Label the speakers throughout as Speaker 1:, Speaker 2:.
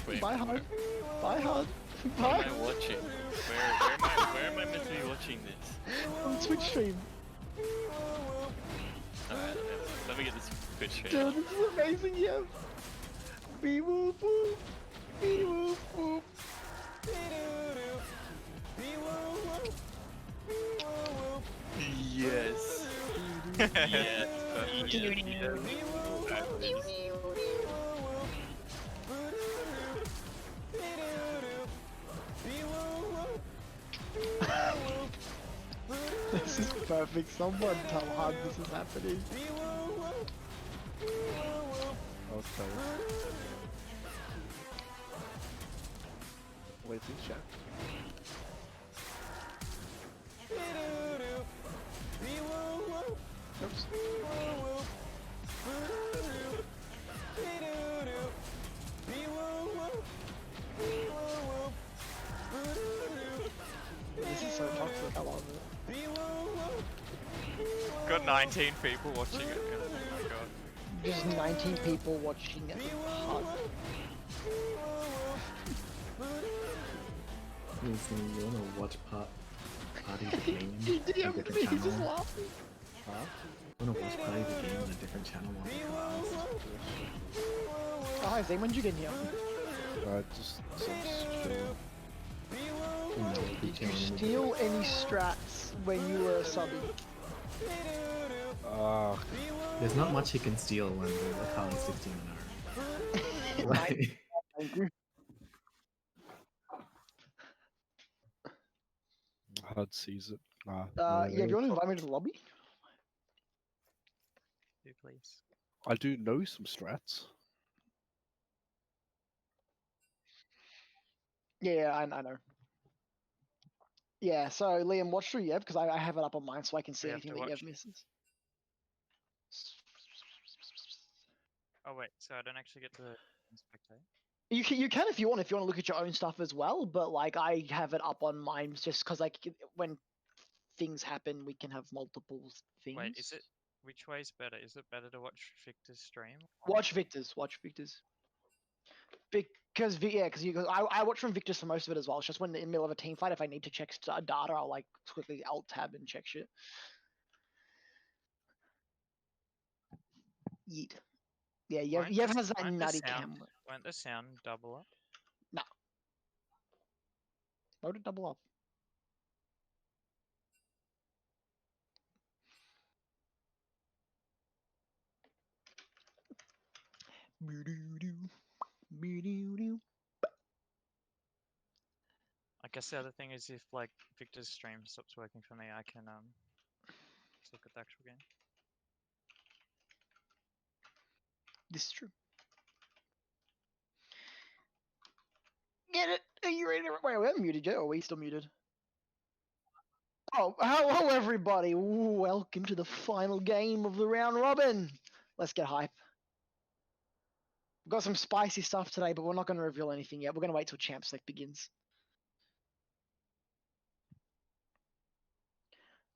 Speaker 1: Wait,
Speaker 2: Bye, hon. Bye, hon.
Speaker 1: what
Speaker 2: Bye.
Speaker 1: am I watching? Where am I meant to be watching this?
Speaker 2: On Twitch stream.
Speaker 1: Alright, let me get this Twitch straight
Speaker 2: Dude,
Speaker 1: up.
Speaker 2: this is amazing, yeah. Bee whoop whoop. Bee whoop whoop.
Speaker 1: Yes. Yes.
Speaker 2: This is perfect. Someone tell Han this is happening. Okay. Waiting chat. Oops. This is so toxic, I love it.
Speaker 1: Got 19 people watching it. Oh my god.
Speaker 2: Just 19 people watching it.
Speaker 3: Listen, you wanna watch Party the Game?
Speaker 2: He
Speaker 3: on a different
Speaker 2: he's just
Speaker 3: channel?
Speaker 2: laughing.
Speaker 3: Huh? Wanna watch Party the Game on a different channel on the class?
Speaker 2: Oh, hi Zane, when did you get in here?
Speaker 4: Just some chill.
Speaker 2: Did you steal any strats when you were subbing?
Speaker 3: There's not much you can steal when the Kali 16 and R. Like,
Speaker 2: Thank you.
Speaker 4: Hard sees it. Nah.
Speaker 2: Yeah, do you want to invite me to the lobby?
Speaker 1: Do please.
Speaker 4: I do know some strats.
Speaker 2: Yeah, I know. Yeah, so Liam, watch through Yev because I have it up on mine so I can see
Speaker 1: We have
Speaker 2: anything
Speaker 1: to
Speaker 2: that
Speaker 1: watch.
Speaker 2: Yev misses.
Speaker 1: Oh wait, so I don't actually get to spectate?
Speaker 2: You can if you want to look at your own stuff as well, but like I have it up on mine just because like when things happen we can have multiple things.
Speaker 1: Wait, is it which way is better? Is it better to watch Victor's stream?
Speaker 2: Watch Victor's. Because I watch from Victor's for most of it as well. It's just when in the middle of a team fight, if I need to check data, I'll like quickly alt tab and check shit. Yeet. Yeah, Yev has that nutty camera.
Speaker 1: Won't the sound double up?
Speaker 2: No. Why would it double up?
Speaker 1: I guess the other thing is if like Victor's stream stops working for me, I can just look at the actual game.
Speaker 2: This is true. Get it? Are you ready to wait? We're muted yet, or are we still muted? Oh, hello everybody! Welcome to the final game of the round robin. Let's get hype. We've got some spicy stuff today, but we're not going to reveal anything yet. We're going to wait till Champ Select begins.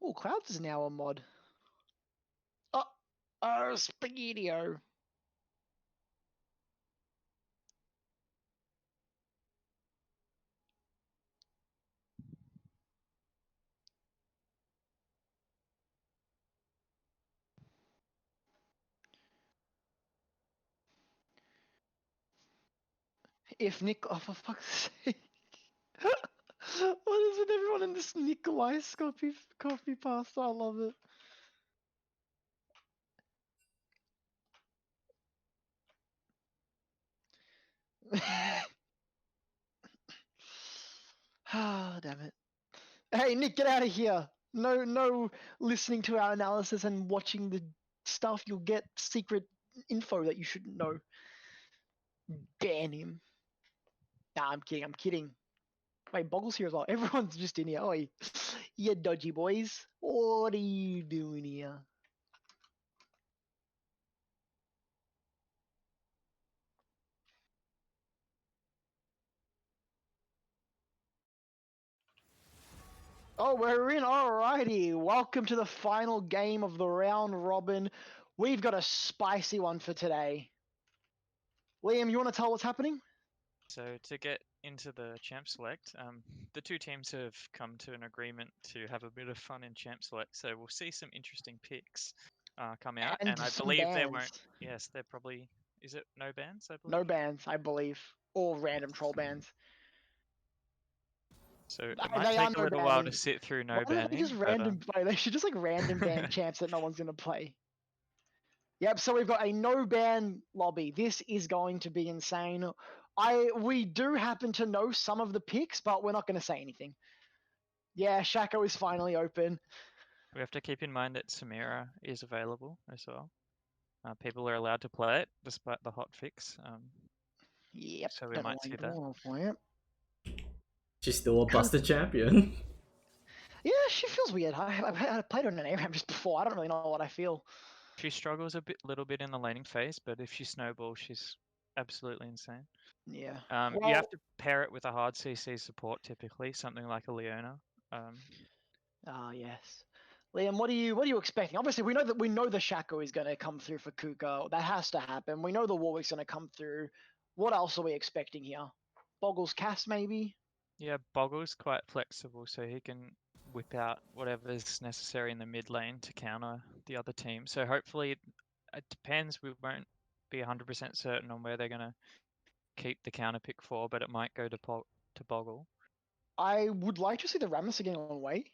Speaker 2: Oh, Clouds is now a mod. Oh, Spaghetti-O. If Nick, oh for fuck's sake. What is with everyone in this Nikolai's copy pasta? I love it. Ah, damn it. Hey, Nick, get out of here. No listening to our analysis and watching the stuff. You'll get secret info that you shouldn't know. Ban him. Nah, I'm kidding. Wait, Boggle's here as well. Everyone's just in here. Oh, you dodgy boys. What are you doing here? Oh, we're in. Alrighty. Welcome to the final game of the round robin. We've got a spicy one for today. Liam, you want to tell what's happening?
Speaker 1: So to get into the Champ Select, the two teams have come to an agreement to have a bit of fun in Champ Select. So we'll see some interesting picks come out,
Speaker 2: And
Speaker 1: and I
Speaker 2: some
Speaker 1: believe there
Speaker 2: bans.
Speaker 1: won't. Yes, they're probably. Is it no bans? I believe.
Speaker 2: No bans, I believe. Or random troll bans.
Speaker 1: So it
Speaker 2: They
Speaker 1: might
Speaker 2: are
Speaker 1: take a
Speaker 2: no
Speaker 1: little while to
Speaker 2: banning.
Speaker 1: sit through no
Speaker 2: Why don't they
Speaker 1: banning.
Speaker 2: just random? They should just like random ban champs that no one's gonna play. Yep. So we've got a no ban lobby. This is going to be insane. We do happen to know some of the picks, but we're not going to say anything. Yeah, Shaco is finally open.
Speaker 1: We have to keep in mind that Samira is available as well. People are allowed to play it despite the hot fix.
Speaker 2: Yep.
Speaker 1: So we
Speaker 2: Don't know
Speaker 1: might
Speaker 2: why
Speaker 1: see
Speaker 2: you
Speaker 1: that.
Speaker 2: don't want to play it.
Speaker 3: She's still a busted champion.
Speaker 2: Yeah, she feels weird. I played her in an ARAM just before. I don't really know what I feel.
Speaker 1: She struggles little bit in the laning phase, but if she snowballs, she's absolutely insane.
Speaker 2: Yeah.
Speaker 1: You have to pair it with a hard CC support typically, something like a Leona.
Speaker 2: Yes. Liam, what are you expecting? Obviously, we know the Shaco is going to come through for Kuka. That has to happen. We know the Warwick's going to come through. What else are we expecting here? Boggles Cass, maybe?
Speaker 1: Yeah, Boggle's quite flexible, so he can whip out whatever's necessary in the mid lane to counter the other team. So hopefully, it depends. We won't be 100% certain on where they're going to keep the counter pick for, but it might go to Boggle.
Speaker 2: I would like to see the Rammus again on way.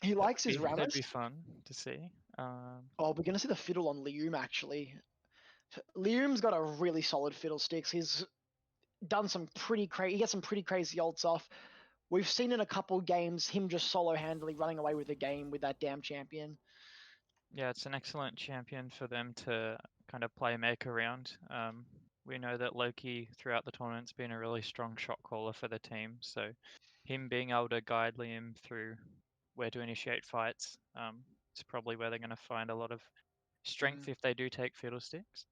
Speaker 2: He likes his
Speaker 1: That'd
Speaker 2: Rammus.
Speaker 1: be fun to see.
Speaker 2: Oh, we're going to see the fiddle on Lium, actually. Lium's got a really solid fiddlesticks. He's done some pretty crazy. He gets some pretty crazy ults off. We've seen in a couple games him just solo-handedly running away with the game with that damn champion.
Speaker 1: Yeah, it's an excellent champion for them to kind of play make around. We know that Loki throughout the tournament's been a really strong shot caller for the team, so him being able to guide Liam through where to initiate fights is probably where they're going to find a lot of strength if they do take fiddlesticks.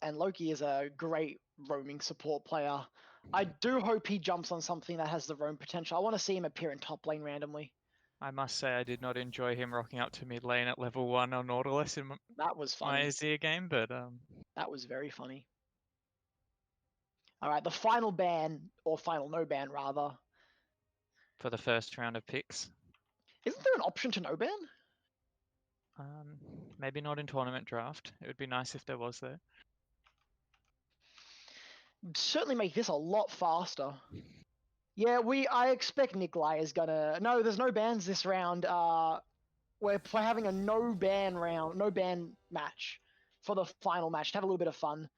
Speaker 2: And Loki is a great roaming support player. I do hope he jumps on something that has the roam potential. I want to see him appear in top lane randomly.
Speaker 1: I must say I did not enjoy him rocking up to mid lane at level 1 on Nautilus in
Speaker 2: That was
Speaker 1: my
Speaker 2: funny.
Speaker 1: Azir game, but
Speaker 2: that was very funny. All right, the final ban, or final no ban rather.
Speaker 1: For the first round of picks.
Speaker 2: Isn't there an option to no ban?
Speaker 1: Maybe not in tournament draft. It would be nice if there was though.
Speaker 2: Certainly make this a lot faster. Yeah, I expect Nikolai is gonna. No, there's no bans this round. We're having a no ban round, no ban match for the final match to have a little bit of fun.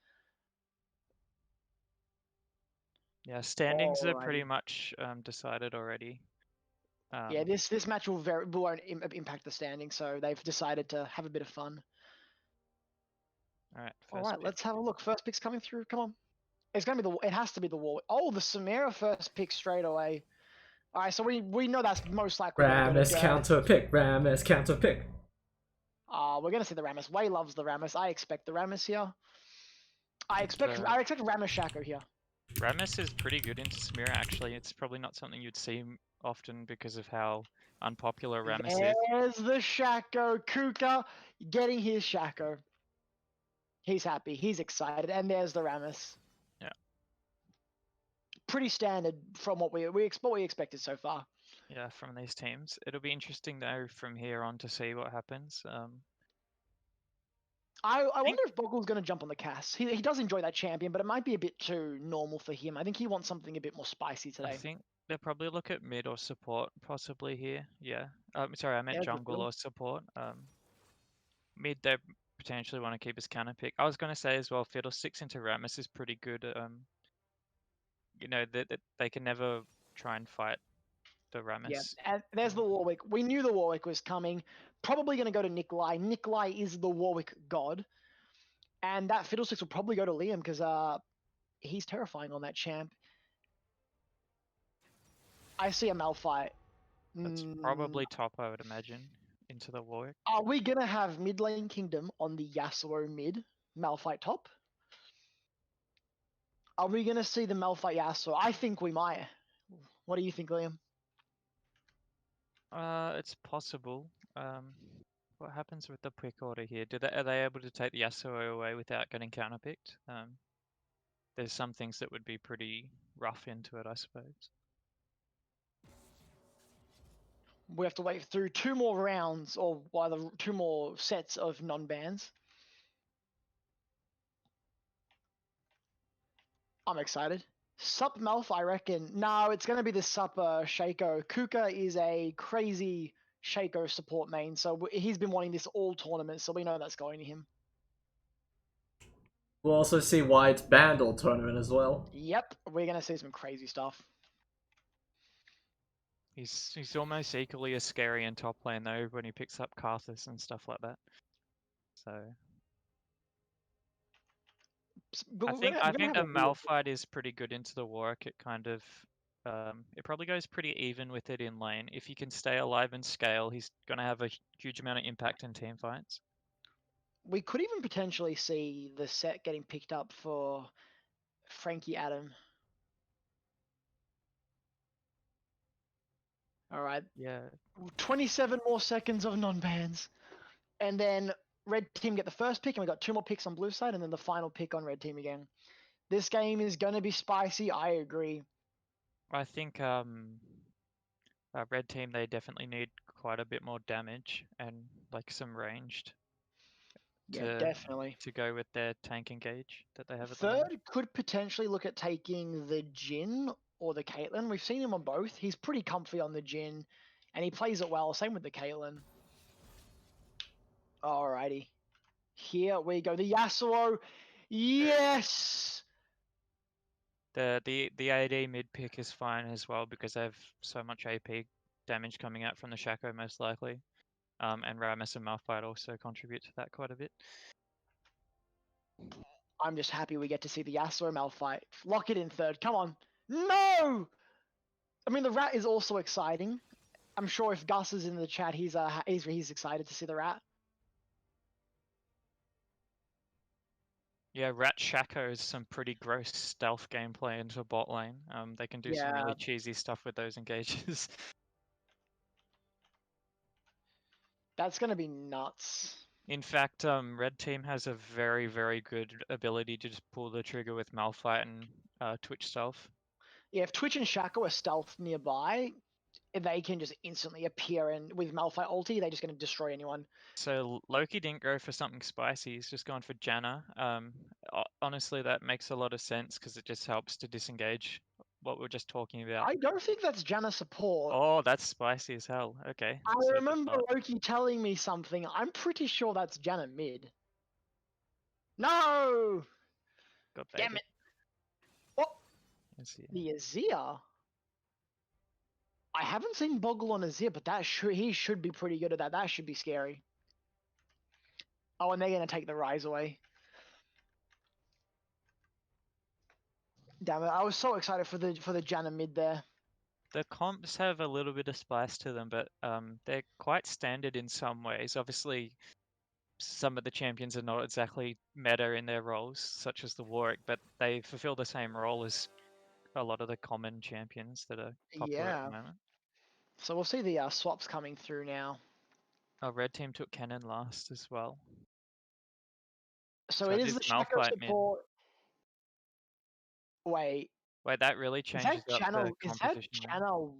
Speaker 1: Yeah, standings are pretty much decided already.
Speaker 2: Yeah, this match won't impact the standings, so they've decided to have a bit of fun.
Speaker 1: All right,
Speaker 2: let's have a look. First pick's coming through. Come on. It's gonna be it has to be the Warwick. Oh, the Samira first pick straight away. All right, so we know that's most likely.
Speaker 3: Rammus counter pick. Rammus counter pick.
Speaker 2: We're gonna see the Rammus. Way loves the Rammus. I expect the Rammus here. I expect Rammus Shaco here.
Speaker 1: Rammus is pretty good into Samira actually. It's probably not something you'd see often because of how unpopular Rammus is.
Speaker 2: There's the Shaco. Kuka getting his Shaco. He's happy. He's excited. And there's the Rammus.
Speaker 1: Yeah.
Speaker 2: Pretty standard from what we expected so far.
Speaker 1: Yeah, from these teams. It'll be interesting though from here on to see what happens.
Speaker 2: I wonder if Boggle's going to jump on the Cass. He does enjoy that champion, but it might be a bit too normal for him. I think he wants something a bit more spicy today.
Speaker 1: I think they'll probably look at mid or support possibly here. Yeah. Sorry, I meant jungle or support. Mid, they potentially want to keep his counter pick. I was going to say as well, Fiddlesticks into Rammus is pretty good. You know, that they can never try and fight the Rammus.
Speaker 2: Yeah, and there's the Warwick. We knew the Warwick was coming. Probably going to go to Nikolai. Nikolai is the Warwick god. And that Fiddlesticks will probably go to Liam because he's terrifying on that champ. I see a Malphite.
Speaker 1: That's probably top, I would imagine, into the Warwick.
Speaker 2: Are we going to have mid lane kingdom on the Yasuo mid, Malphite top? Are we going to see the Malphite Yasuo? I think we might. What do you think, Liam?
Speaker 1: It's possible. What happens with the pick order here? Are they able to take the Yasuo away without getting counterpicked? There's some things that would be pretty rough into it, I suppose.
Speaker 2: We have to wait through 2 more rounds, or rather 2 more sets of non-bans. I'm excited. Sup Malf, I reckon. No, it's going to be the Sup Shaco. Kuka is a crazy Shaco support main, so he's been wanting this all tournament, so we know that's going to him.
Speaker 5: We'll also see why it's banned all tournament as well.
Speaker 2: Yep, we're going to see some crazy stuff.
Speaker 1: He's almost equally as scary in top lane though when he picks up Karthus and stuff like that. So
Speaker 2: But
Speaker 1: I think the Malphite is pretty good into the Warwick. It kind of it probably goes pretty even with it in lane. If he can stay alive and scale, he's gonna have a huge amount of impact in team fights.
Speaker 2: We could even potentially see the set getting picked up for Frankie Adam. All right.
Speaker 1: Yeah.
Speaker 2: 27 more seconds of non-bans. And then red team get the first pick, and we got 2 more picks on blue side, and then the final pick on red team again. This game is going to be spicy, I agree.
Speaker 1: I think red team, they definitely need quite a bit more damage and like some ranged
Speaker 2: Definitely.
Speaker 1: to go with their tank engage that they have at the
Speaker 2: Third
Speaker 1: moment.
Speaker 2: could potentially look at taking the Jhin or the Caitlyn. We've seen him on both. He's pretty comfy on the Jhin, and he plays it well. Same with the Caitlyn. Alrighty. Here we go. The Yasuo. Yes!
Speaker 1: The AD mid pick is fine as well because they have so much AP damage coming out from the Shaco most likely. And Rammus and Malphite also contribute to that quite a bit.
Speaker 2: I'm just happy we get to see the Yasuo Malphite. Lock it in third. Come on. No! I mean, the rat is also exciting. I'm sure if Gus is in the chat, he's excited to see the rat.
Speaker 1: Yeah, Rat Shaco is some pretty gross stealth gameplay into bot lane. They can do some really cheesy stuff with those engages.
Speaker 2: That's going to be nuts.
Speaker 1: In fact, red team has a very, very good ability to just pull the trigger with Malphite and Twitch stealth.
Speaker 2: Yeah, if Twitch and Shaco are stealth nearby, they can just instantly appear, and with Malphite ulti, they're just going to destroy anyone.
Speaker 1: So Loki didn't go for something spicy. He's just gone for Janna. Honestly, that makes a lot of sense because it just helps to disengage what we were just talking about.
Speaker 2: I don't think that's Janna support.
Speaker 1: Oh, that's spicy as hell. Okay.
Speaker 2: I remember Loki telling me something. I'm pretty sure that's Janna mid. No! Damn it. Oh! The Azir? I haven't seen Boggle on Azir, but he should be pretty good at that. That should be scary. Oh, and they're going to take the Rise away. Damn it, I was so excited for the Janna mid there.
Speaker 1: The comps have a little bit of spice to them, but they're quite standard in some ways. Obviously, some of the champions are not exactly meta in their roles, such as the Warwick, but they fulfill the same role as a lot of the common champions that are popular at the moment.
Speaker 2: So we'll see the swaps coming through now.
Speaker 1: Oh, red team took Cannon last as well.
Speaker 2: So it is the Shaco support. Wait,
Speaker 1: that really changes up the composition.
Speaker 2: Is that Janna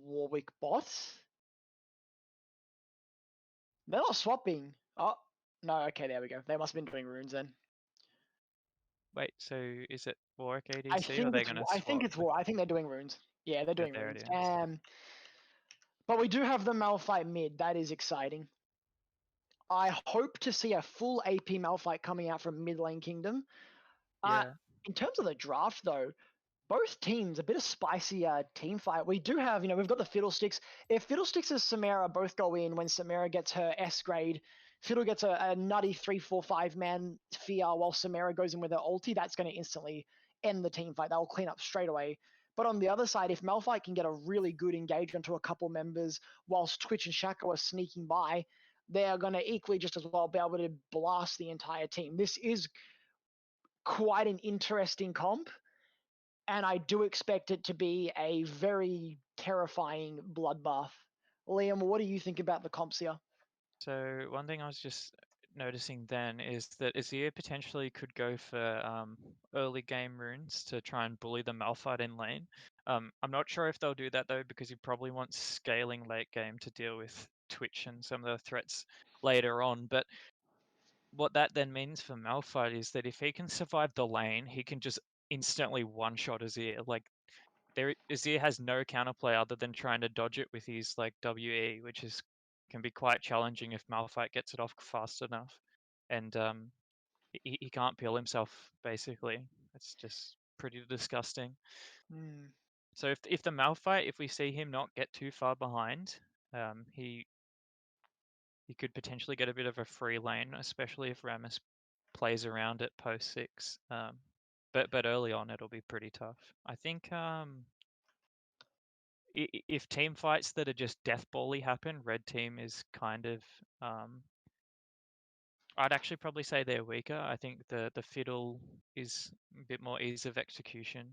Speaker 2: Warwick bot? They're not swapping. Oh, no, okay, there we go. They must have been doing runes then.
Speaker 1: Wait, so is it Warwick ADC?
Speaker 2: I think it's Warwick. I think they're doing runes. Yeah, they're doing runes. But we do have the Malphite mid. That is exciting. I hope to see a full AP Malphite coming out from mid lane kingdom. In terms of the draft, though, both teams, a bit of spicy team fight. We do have, we've got the Fiddlesticks. If Fiddlesticks and Samara both go in when Samara gets her S grade, Fiddle gets a nutty 3-4-5 man fear while Samara goes in with her ulti, that's going to instantly end the team fight. They'll clean up straight away. But on the other side, if Malphite can get a really good engagement to a couple members whilst Twitch and Shaco are sneaking by, they're going to equally just as well be able to blast the entire team. This is quite an interesting comp, and I do expect it to be a very terrifying bloodbath. Liam, what do you think about the comps here?
Speaker 1: So one thing I was just noticing then is that Azir potentially could go for early game runes to try and bully the Malphite in lane. I'm not sure if they'll do that though, because he probably wants scaling late game to deal with Twitch and some of the threats later on. But what that then means for Malphite is that if he can survive the lane, he can just instantly one-shot Azir. Like Azir has no counterplay other than trying to dodge it with his like WE, which can be quite challenging if Malphite gets it off fast enough, and he can't peel himself basically. It's just pretty disgusting.
Speaker 2: Hmm.
Speaker 1: So if the Malphite, if we see him not get too far behind, he could potentially get a bit of a free lane, especially if Rammus plays around at post 6. But early on it'll be pretty tough. I think if team fights that are just deathbally happen, red team is kind of I'd actually probably say they're weaker. I think the fiddle is a bit more ease of execution.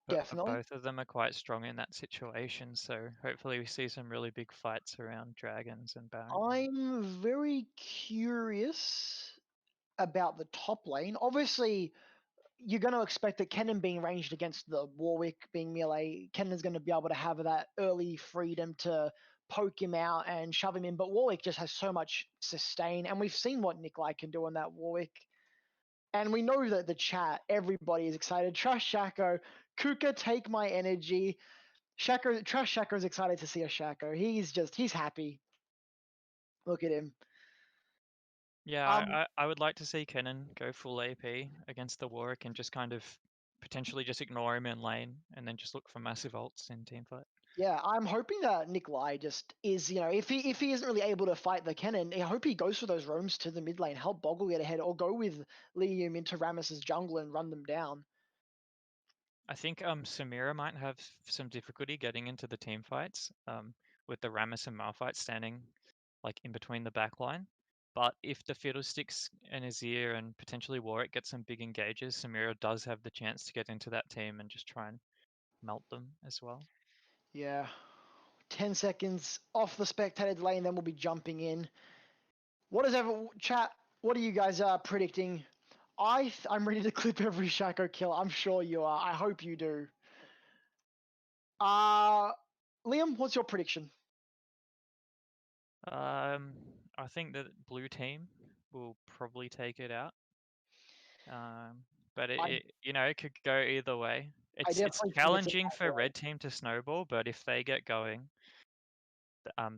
Speaker 1: But
Speaker 2: Definitely.
Speaker 1: both of them are quite strong in that situation, so hopefully we see some really big fights around dragons and Baron.
Speaker 2: I'm very curious about the top lane. Obviously, you're going to expect that Kennen being ranged against the Warwick being melee, Kennen's going to be able to have that early freedom to poke him out and shove him in. But Warwick just has so much sustain, and we've seen what Nikolai can do on that Warwick. And we know that the chat, everybody is excited. Trust Shaco, Kuka, take my energy. Trust Shaco is excited to see a Shaco. He's happy. Look at him.
Speaker 1: Yeah, I would like to see Kennen go full AP against the Warwick and just kind of potentially just ignore him in lane and then just look for massive ults in teamfight.
Speaker 2: Yeah, I'm hoping that Nikolai just is, if he isn't really able to fight the Kennen, I hope he goes for those roams to the mid lane, help Boggle get ahead, or go with Liam into Rammus's jungle and run them down.
Speaker 1: I think Samira might have some difficulty getting into the team fights with the Rammus and Malphite standing like in between the back line. But if the Fiddlesticks and Azir and potentially Warwick get some big engages, Samira does have the chance to get into that team and just try and melt them as well.
Speaker 2: Yeah. 10 seconds off the spectated lane, then we'll be jumping in. Chat, what are you guys predicting? I'm ready to clip every Shaco kill. I'm sure you are. I hope you do. Liam, what's your prediction?
Speaker 1: I think that blue team will probably take it out. But it could go either way. It's
Speaker 2: definitely think it's
Speaker 1: challenging for red team to snowball, but if they get going,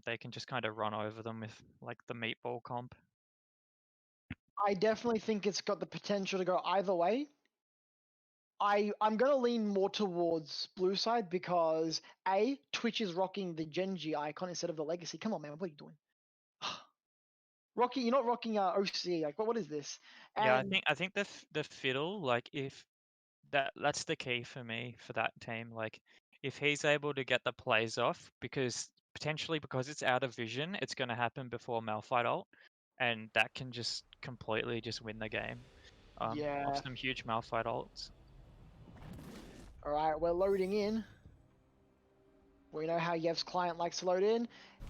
Speaker 1: they can just kind of run over them with like the meatball comp.
Speaker 2: I definitely think it's got the potential to go either way. I'm going to lean more towards blue side because Twitch is rocking the Genji icon instead of the legacy. Come on, man, what are you doing? You're not rocking OC. Like, what is this?
Speaker 1: Yeah, I think the fiddle, like if that's the key for me for that team. Like if he's able to get the plays off, because it's out of vision, it's going to happen before Malphite ult, and that can just completely just win the game.
Speaker 2: Yeah.
Speaker 1: Off some huge Malphite ults.
Speaker 2: All right, we're loading in. We know how Yev's client likes to load in.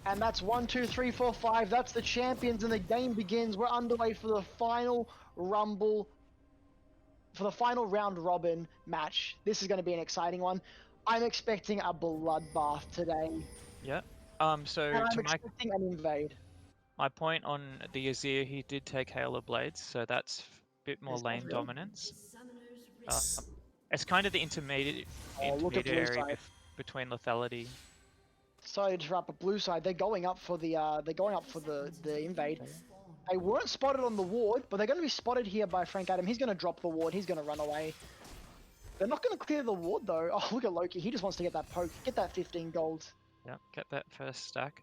Speaker 2: And that's 1, 2, 3, 4, 5. That's the champions, and the game begins. We're underway for the final Rumble, for the final round robin match. This is going to be an exciting one. I'm expecting a bloodbath today.
Speaker 1: Yeah. So
Speaker 2: and I'm expecting an invade.
Speaker 1: My point on the Azir, he did take Hail of Blades, so that's a bit more lane dominance. It's kind of the intermediary between lethality.
Speaker 2: Sorry to interrupt, but blue side, they're going up for the invade. They weren't spotted on the ward, but they're going to be spotted here by Frank Adam. He's going to drop the ward. He's going to run away. They're not going to clear the ward though. Oh, look at Loki. He just wants to get that poke, get that 15 gold.
Speaker 1: Yeah, get that first stack.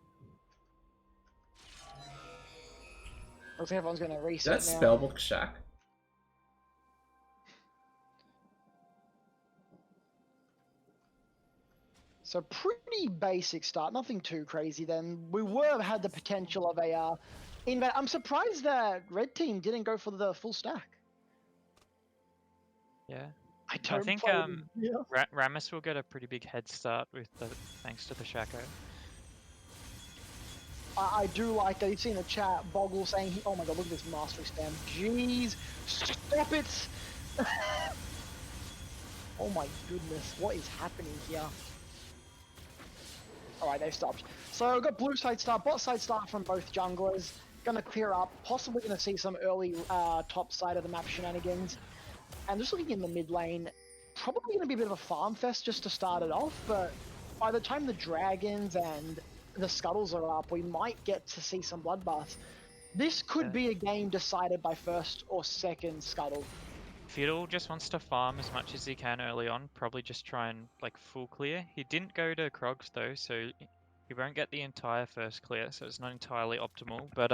Speaker 2: Looks like everyone's going to reset
Speaker 5: That's
Speaker 2: now.
Speaker 5: Spellbook Shack.
Speaker 2: So pretty basic start, nothing too crazy then. We had the potential of a invade. I'm surprised that red team didn't go for the full stack.
Speaker 1: Yeah.
Speaker 2: I
Speaker 1: think Rammus will get a pretty big head start with thanks to the Shaco.
Speaker 2: I do like that. You've seen the chat, Boggle saying, oh my god, look at this mastery spam. Jeez, stop it! Oh my goodness, what is happening here? Alright, they've stopped. So we've got blue side start, bot side start from both junglers. Gonna clear up, possibly gonna see some early top side of the map shenanigans. And just looking in the mid lane, probably gonna be a bit of a farm fest just to start it off, but by the time the dragons and the scuttles are up, we might get to see some bloodbaths. This could be a game decided by first or second scuttle.
Speaker 1: Fiddle just wants to farm as much as he can early on, probably just try and like full clear. He didn't go to Krogs though, so he won't get the entire first clear, so it's not entirely optimal. But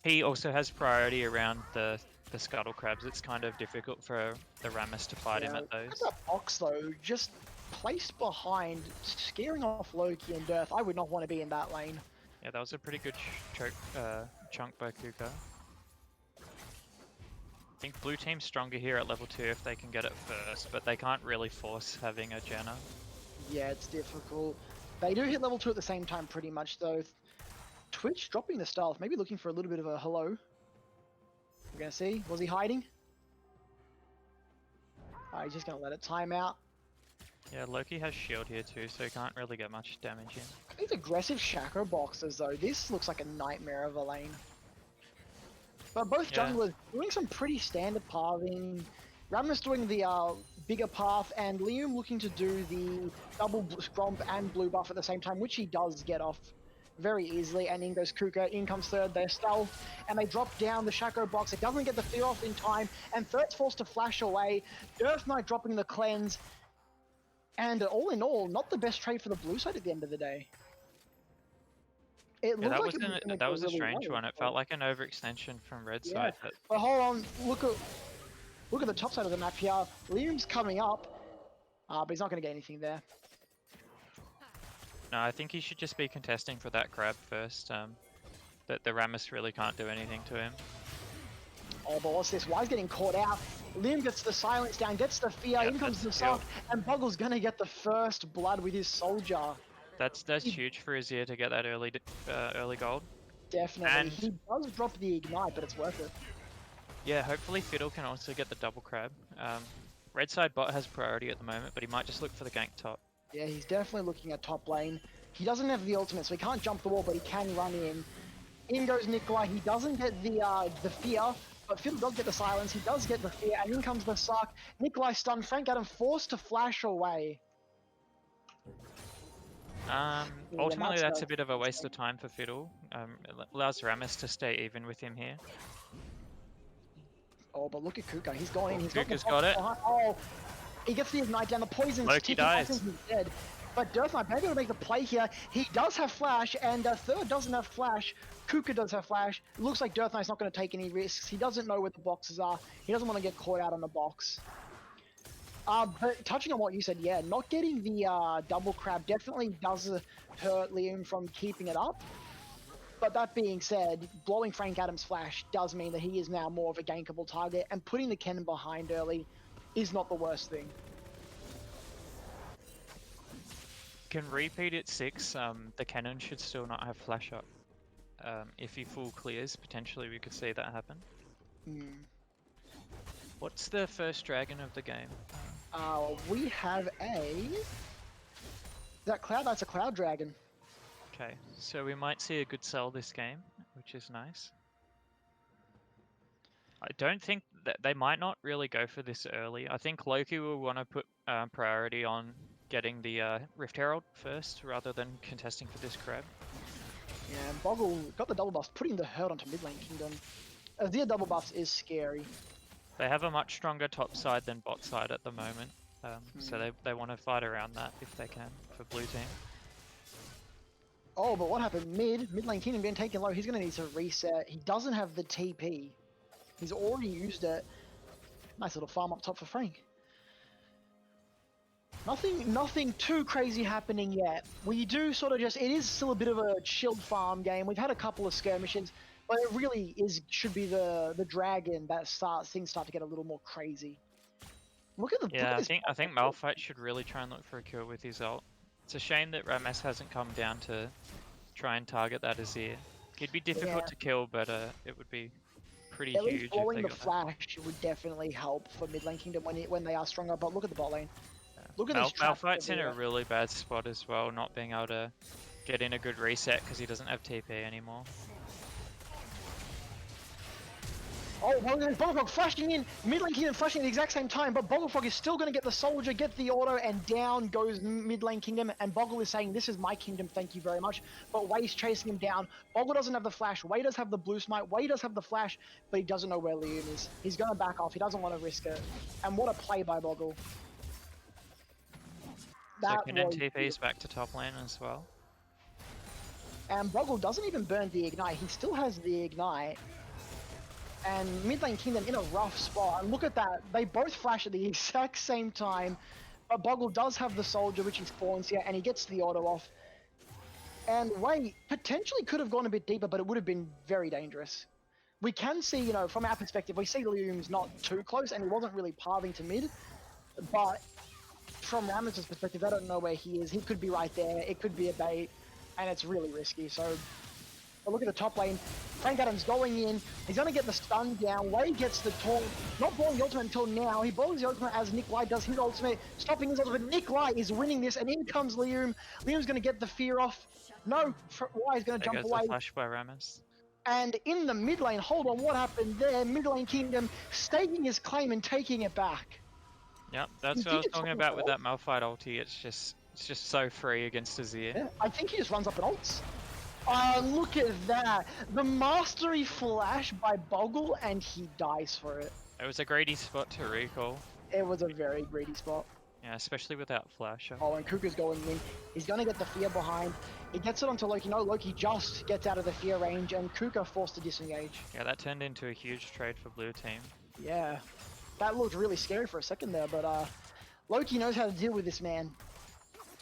Speaker 1: he also has priority around the scuttle crabs. It's kind of difficult for the Rammus to fight him at those.
Speaker 2: Look at that box though, just placed behind, scaring off Loki and Dearth. I would not want to be in that lane.
Speaker 1: Yeah, that was a pretty good chunk by Kuka. I think blue team's stronger here at level 2 if they can get it first, but they can't really force having a Janna.
Speaker 2: Yeah, it's difficult. They do hit level 2 at the same time pretty much though. Twitch dropping the stealth, maybe looking for a little bit of a hello. We're gonna see. Was he hiding? He's just gonna let it time out.
Speaker 1: Yeah, Loki has shield here too, so he can't really get much damage in.
Speaker 2: These aggressive Shaco boxes though, this looks like a nightmare of a lane. But both junglers doing some pretty standard pathing. Rammus doing the bigger path, and Liam looking to do the double Gromp and blue buff at the same time, which he does get off very easily. And in goes Kuka, in comes third, their stealth, and they drop down the Shaco box. It doesn't get the fear off in time, and third's forced to flash away. Earth Knight dropping the cleanse, and all in all, not the best trade for the blue side at the end of the day. It
Speaker 1: Yeah,
Speaker 2: looked
Speaker 1: that was a strange one. It felt like an overextension from red side.
Speaker 2: But hold on, look at the top side of the map here. Liam's coming up, but he's not going to get anything there.
Speaker 1: No, I think he should just be contesting for that grab first. That the Rammus really can't do anything to him.
Speaker 2: Oh, but what's this? Wise getting caught out. Liam gets the silence down, gets the fear, in comes the suck, and Boggle's going to get the first blood with his soldier.
Speaker 1: That's huge for Azir to get that early gold.
Speaker 2: Definitely. And he does drop the ignite, but it's worth it.
Speaker 1: Yeah, hopefully Fiddle can also get the double crab. Red side bot has priority at the moment, but he might just look for the gank top.
Speaker 2: Yeah, he's definitely looking at top lane. He doesn't have the ultimate, so he can't jump the wall, but he can run in. In goes Nikolai. He doesn't get the fear, but Fiddle does get the silence. He does get the fear, and in comes the suck. Nikolai stunned. Frank Adam forced to flash away.
Speaker 1: Ultimately, that's a bit of a waste of time for Fiddle. It allows Rammus to stay even with him here.
Speaker 2: Oh, but look at Kuka. He's gone in.
Speaker 1: Kuka's got it.
Speaker 2: Oh, he gets the ignite down. The poison's
Speaker 1: Loki dies.
Speaker 2: He's dead. But Dearth Knight maybe able to make the play here. He does have flash, and Third doesn't have flash. Kuka does have flash. It looks like Dearth Knight's not going to take any risks. He doesn't know where the boxes are. He doesn't want to get caught out on the box. But touching on what you said, yeah, not getting the double crab definitely does hurt Liam from keeping it up. But that being said, blowing Frank Adams' flash does mean that he is now more of a gankable target, and putting the cannon behind early is not the worst thing.
Speaker 1: Can repeat at 6. The cannon should still not have flash up. If he full clears, potentially we could see that happen. What's the first dragon of the game?
Speaker 2: We have that cloud. That's a cloud dragon.
Speaker 1: Okay, so we might see a good sell this game, which is nice. I don't think that they might not really go for this early. I think Loki will want to put priority on getting the Rift Herald first, rather than contesting for this crab.
Speaker 2: Yeah, and Boggle got the double buffs, putting the herd onto mid lane Kingdom. Azir double buffs is scary.
Speaker 1: They have a much stronger top side than bot side at the moment, so they want to fight around that if they can for blue team.
Speaker 2: Oh, but what happened? Mid lane Kingdom getting taken low. He's going to need to reset. He doesn't have the TP. He's already used it. Nice little farm up top for Frank. Nothing too crazy happening yet. We do sort of it is still a bit of a chilled farm game. We've had a couple of skirmishes, but it really should be the dragon that things start to get a little more crazy. Look at the
Speaker 1: I think Malphite should really try and look for a kill with his ult. It's a shame that Rammus hasn't come down to try and target that Azir. He'd be difficult
Speaker 2: Yeah.
Speaker 1: to kill, but it would be pretty
Speaker 2: At least
Speaker 1: huge if
Speaker 2: blowing
Speaker 1: they
Speaker 2: the
Speaker 1: got that.
Speaker 2: flash would definitely help for mid lane kingdom when they are stronger. But look at the bot lane.
Speaker 1: Yeah.
Speaker 2: Look at these traps.
Speaker 1: Malphite's in a
Speaker 2: everywhere.
Speaker 1: really bad spot as well, not being able to get in a good reset because he doesn't have TP anymore.
Speaker 2: Oh, well, there's Bogglefrog flashing in, mid lane kingdom flashing at the exact same time, but Bogglefrog is still going to get the soldier, get the auto, and down goes mid lane kingdom. And Boggle is saying, "This is my kingdom, thank you very much." But Way's chasing him down. Boggle doesn't have the flash. Way does have the blue smite. Way does have the flash, but he doesn't know where Liam is. He's going to back off. He doesn't want to risk it. And what a play by Boggle.
Speaker 1: So
Speaker 2: That
Speaker 1: Kennen
Speaker 2: was
Speaker 1: TP's back to top lane as well.
Speaker 2: And Boggle doesn't even burn the ignite. He still has the ignite. And mid lane kingdom in a rough spot. And look at that. They both flash at the exact same time. But Boggle does have the soldier, which he spawns here, and he gets the auto off. And Wei potentially could have gone a bit deeper, but it would have been very dangerous. We can see, you know, from our perspective, we see Lium's not too close, and he wasn't really pathing to mid. But from Rammus' perspective, they don't know where he is. He could be right there. It could be a bait, and it's really risky. So, but look at the top lane. Frank Adams going in. He's going to get the stun down. Wei gets the taunt. Not blowing the ultimate until now. He blows the ultimate as Nick Lai does his ultimate, stopping his ultimate. Nick Lai is winning this, and in comes Lium. Lium's going to get the fear off. No, Wai is going to
Speaker 1: There
Speaker 2: jump
Speaker 1: goes
Speaker 2: away.
Speaker 1: the flash by Rammus.
Speaker 2: And in the mid lane, hold on, what happened there? Mid lane kingdom staking his claim and taking it back.
Speaker 1: Yep, that's
Speaker 2: You
Speaker 1: what I
Speaker 2: think
Speaker 1: was
Speaker 2: it's
Speaker 1: talking
Speaker 2: on
Speaker 1: about with
Speaker 2: ult?
Speaker 1: that Malphite ulti. It's just so free against Azir.
Speaker 2: Yeah, I think he just runs up and ults. Look at that. The mastery flash by Boggle, and he dies for it.
Speaker 1: It was a greedy spot to recall.
Speaker 2: It was a very greedy spot.
Speaker 1: Yeah, especially without flash.
Speaker 2: Oh, and Kuka's going in. He's going to get the fear behind. He gets it onto Loki. No, Loki just gets out of the fear range, and Kuka forced to disengage.
Speaker 1: Yeah, that turned into a huge trade for blue team.
Speaker 2: Yeah, that looked really scary for a second there, but Loki knows how to deal with this man.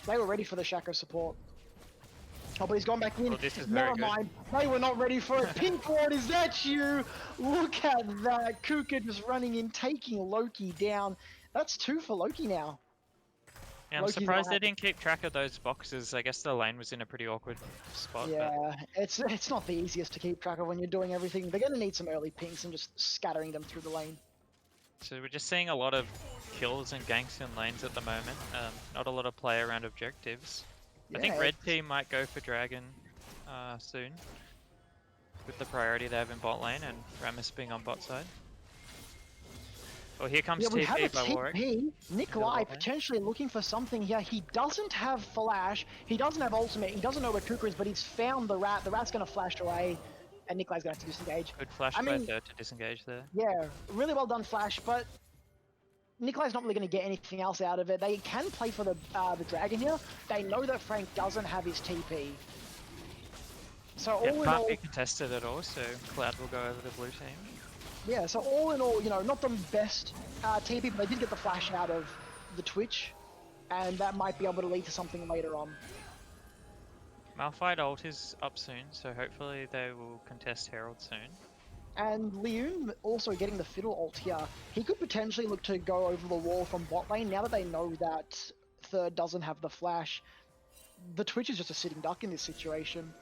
Speaker 2: They were ready for the Shaco support. Oh, but he's gone back in.
Speaker 1: Oh, this is very
Speaker 2: Never
Speaker 1: good.
Speaker 2: mind. They were not ready for it. Pink Ward, is that you? Look at that. Kuka just running in, taking Loki down. That's 2 for Loki now.
Speaker 1: Yeah, I'm
Speaker 2: Loki's
Speaker 1: surprised
Speaker 2: not
Speaker 1: they
Speaker 2: happy.
Speaker 1: didn't keep track of those boxes. I guess the lane was in a pretty awkward spot.
Speaker 2: Yeah, it's not the easiest to keep track of when you're doing everything. They're going to need some early pinks and just scattering them through the lane.
Speaker 1: So we're just seeing a lot of kills and ganks in lanes at the moment. Not a lot of play around objectives. I think
Speaker 2: Yeah,
Speaker 1: red team might go for dragon soon, with the priority they have in bot lane and Rammus being on bot side. Oh, here comes
Speaker 2: Yeah, we have a
Speaker 1: TP by Warwick.
Speaker 2: TP. Nikolai
Speaker 1: bot lane.
Speaker 2: potentially looking for something here. He doesn't have flash. He doesn't have ultimate. He doesn't know where Kuka is, but he's found the rat. The rat's going to flash away, and Nikolai's going to have to disengage.
Speaker 1: Good flash
Speaker 2: I
Speaker 1: by
Speaker 2: mean-
Speaker 1: third to disengage there.
Speaker 2: Yeah, really well done flash, but Nikolai's not really going to get anything else out of it. They can play for the dragon here. They know that Frank doesn't have his TP. So
Speaker 1: Yeah,
Speaker 2: all in
Speaker 1: can't
Speaker 2: all,
Speaker 1: be contested at all, so Cloud will go over the blue team.
Speaker 2: yeah, so all in all, you know, not the best TP, but they did get the flash out of the Twitch, and that might be able to lead to something later on.
Speaker 1: Malphite ult is up soon, so hopefully they will contest Herald soon.
Speaker 2: And Lium also getting the Fiddle ult here. He could potentially look to go over the wall from bot lane now that they know that Third doesn't have the flash. The Twitch is just a sitting duck in this situation.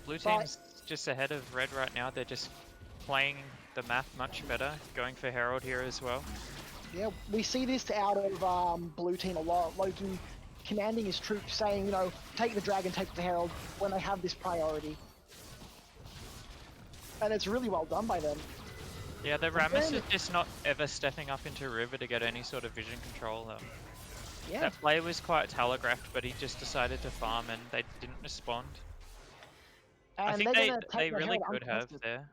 Speaker 1: Blue
Speaker 2: But-
Speaker 1: team's just ahead of red right now. They're just playing the map much better, going for Herald here as well.
Speaker 2: Yeah, we see this out of blue team a lot. Loki commanding his troops, saying, you know, take the dragon, take the herald, when they have this priority. And it's really well done by them.
Speaker 1: Yeah, the
Speaker 2: But
Speaker 1: Rammus
Speaker 2: then-
Speaker 1: is just not ever stepping up into river to get any sort of vision control.
Speaker 2: Yeah,
Speaker 1: That play was quite telegraphed, but he just decided to farm and they didn't respond.
Speaker 2: and
Speaker 1: I think
Speaker 2: they're
Speaker 1: they
Speaker 2: gonna take the
Speaker 1: really
Speaker 2: herald
Speaker 1: could have
Speaker 2: uncontested.
Speaker 1: there.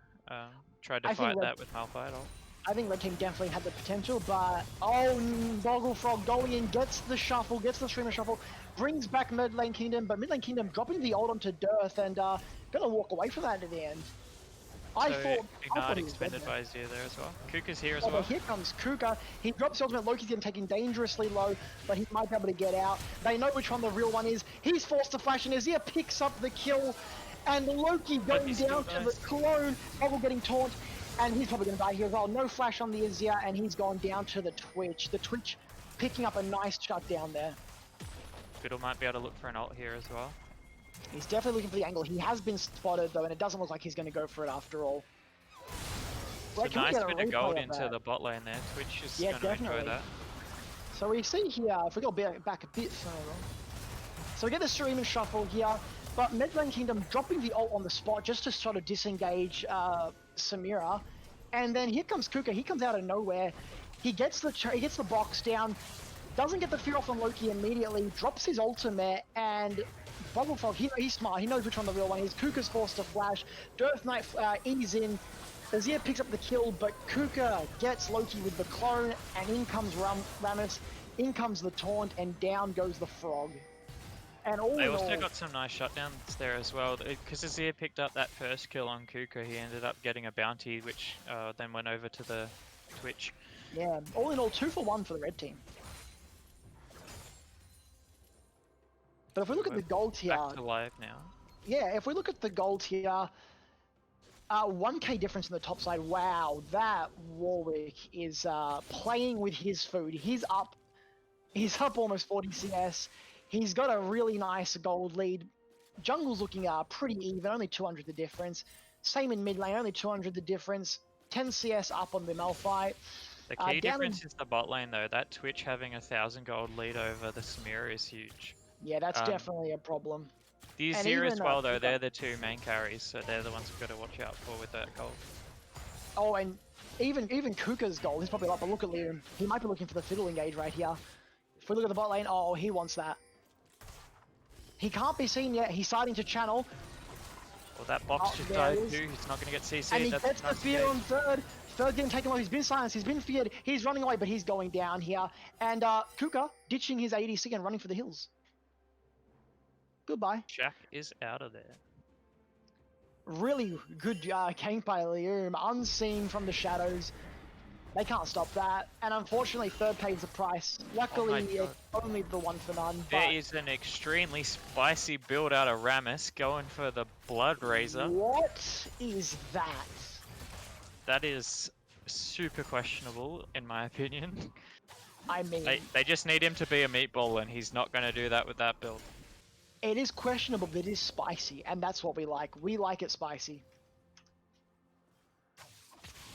Speaker 1: Tried to
Speaker 2: I think
Speaker 1: fight
Speaker 2: Red-
Speaker 1: that with Malphite ult.
Speaker 2: I think Red Team definitely had the potential, but Bogglefrog going in, gets the shuffle, gets the streamer shuffle, brings back Mid Lane Kingdom, but Mid Lane Kingdom dropping the ult onto Dearth and gonna walk away from that at the end. I
Speaker 1: So
Speaker 2: thought
Speaker 1: Ignite
Speaker 2: he was dead
Speaker 1: expended
Speaker 2: there.
Speaker 1: by Azir there as well. Kuka's here as
Speaker 2: Oh,
Speaker 1: well.
Speaker 2: but here comes Kuka. He drops the ultimate. Loki's getting taken dangerously low, but he might be able to get out. They know which one the real one is. He's forced to flash, and Azir picks up the kill. And Loki going
Speaker 1: he still
Speaker 2: down to the
Speaker 1: dies.
Speaker 2: clone. Boggle getting taunt, and he's probably going to die here as well. No flash on the Azir, and he's gone down to the Twitch. The Twitch picking up a nice shutdown there.
Speaker 1: Fiddle might be able to look for an ult here as well.
Speaker 2: He's definitely looking for the angle. He has been spotted though, and it doesn't look like he's going to go for it after all.
Speaker 1: It's a nice bit of gold into the bot lane there. Twitch is going to enjoy that.
Speaker 2: So we see here, if we go back a bit further, so we get the stream and shuffle here, but Mid Lane Kingdom dropping the ult on the spot just to sort of disengage Samira, and then here comes Kuka. He comes out of nowhere. He gets the box down, doesn't get the fear off on Loki immediately, drops his ultimate, and Bubblefrog, he's smart. He knows which one the real one is. Kuka's forced to flash. Dearth Knight ease in. Azir picks up the kill, but Kuka gets Loki with the clone, and in comes Rammus, in comes the taunt, and down goes the frog. And
Speaker 1: they also got some nice shutdowns there as well, because Azir picked up that first kill on Kuka, he ended up getting a bounty, which then went over to the Twitch.
Speaker 2: Yeah, all in all, 2 for 1 for the red team. But if we look at the gold here...
Speaker 1: Back to live now.
Speaker 2: Yeah, if we look at the gold here... 1k difference in the top side. Wow, that Warwick is playing with his food. He's up almost 40 CS. He's got a really nice gold lead. Jungle's looking pretty even, only 200 the difference. Same in mid lane, only 200 the difference. 10 CS up on the Malphite.
Speaker 1: The key difference is the bot lane though. That Twitch having 1,000 gold lead over the Samira is huge.
Speaker 2: Yeah, that's definitely a problem.
Speaker 1: The Azir as well though, they're the 2 main carries, so they're the ones we've got to watch out for with that gold.
Speaker 2: Oh, and even Kuka's gold, he's probably up, but look at Liam. He might be looking for the fiddle engage right here. If we look at the bot lane, oh, he wants that. He can't be seen yet, he's starting to channel.
Speaker 1: Well, that box just died too, he's not going to get CC'd.
Speaker 2: And he gets the fear on third. Third getting taken off, he's been silenced, he's been feared, he's running away, but he's going down here. And Kuka ditching his ADC and running for the hills. Goodbye.
Speaker 1: Jack is out of there.
Speaker 2: Really good gank by Lium, unseen from the shadows. They can't stop that, and unfortunately third pays the price. Luckily, it's only the 1 for none.
Speaker 1: There is an extremely spicy build out of Rammus going for the Blood Razor.
Speaker 2: What is that?
Speaker 1: That is super questionable, in my opinion.
Speaker 2: I mean...
Speaker 1: They just need him to be a meatball, and he's not going to do that with that build.
Speaker 2: It is questionable, but it is spicy, and that's what we like. We like it spicy.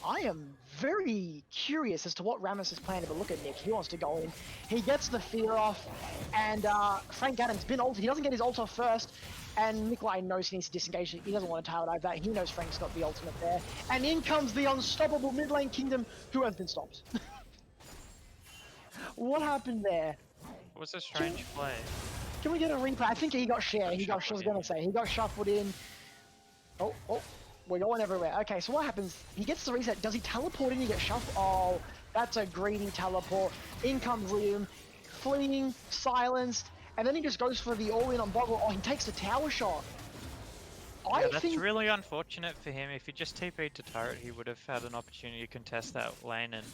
Speaker 2: I am very curious as to what Rammus is planning, but look at Nick. He wants to go in. He gets the fear off, and Frank Adams been ulted. He doesn't get his ult off first, and Nikolai knows he needs to disengage. He doesn't want to tail dive that. He knows Frank's got the ultimate there. And in comes the unstoppable mid lane Kingdom, who has been stopped. What happened there?
Speaker 1: It was a strange play.
Speaker 2: Can we get a replay? I think he got shared. He got shuffled in. Oh, we're going everywhere. Okay, so what happens? He gets the reset. Does he teleport in? He gets shuffled. Oh, that's a greedy teleport. In comes Liam, fleeing, silenced, and then he just goes for the all-in on Boggle. Oh, he takes the tower shot.
Speaker 1: Yeah, that's really unfortunate for him. If he just TP'd to turret, he would have had an opportunity to contest that lane, and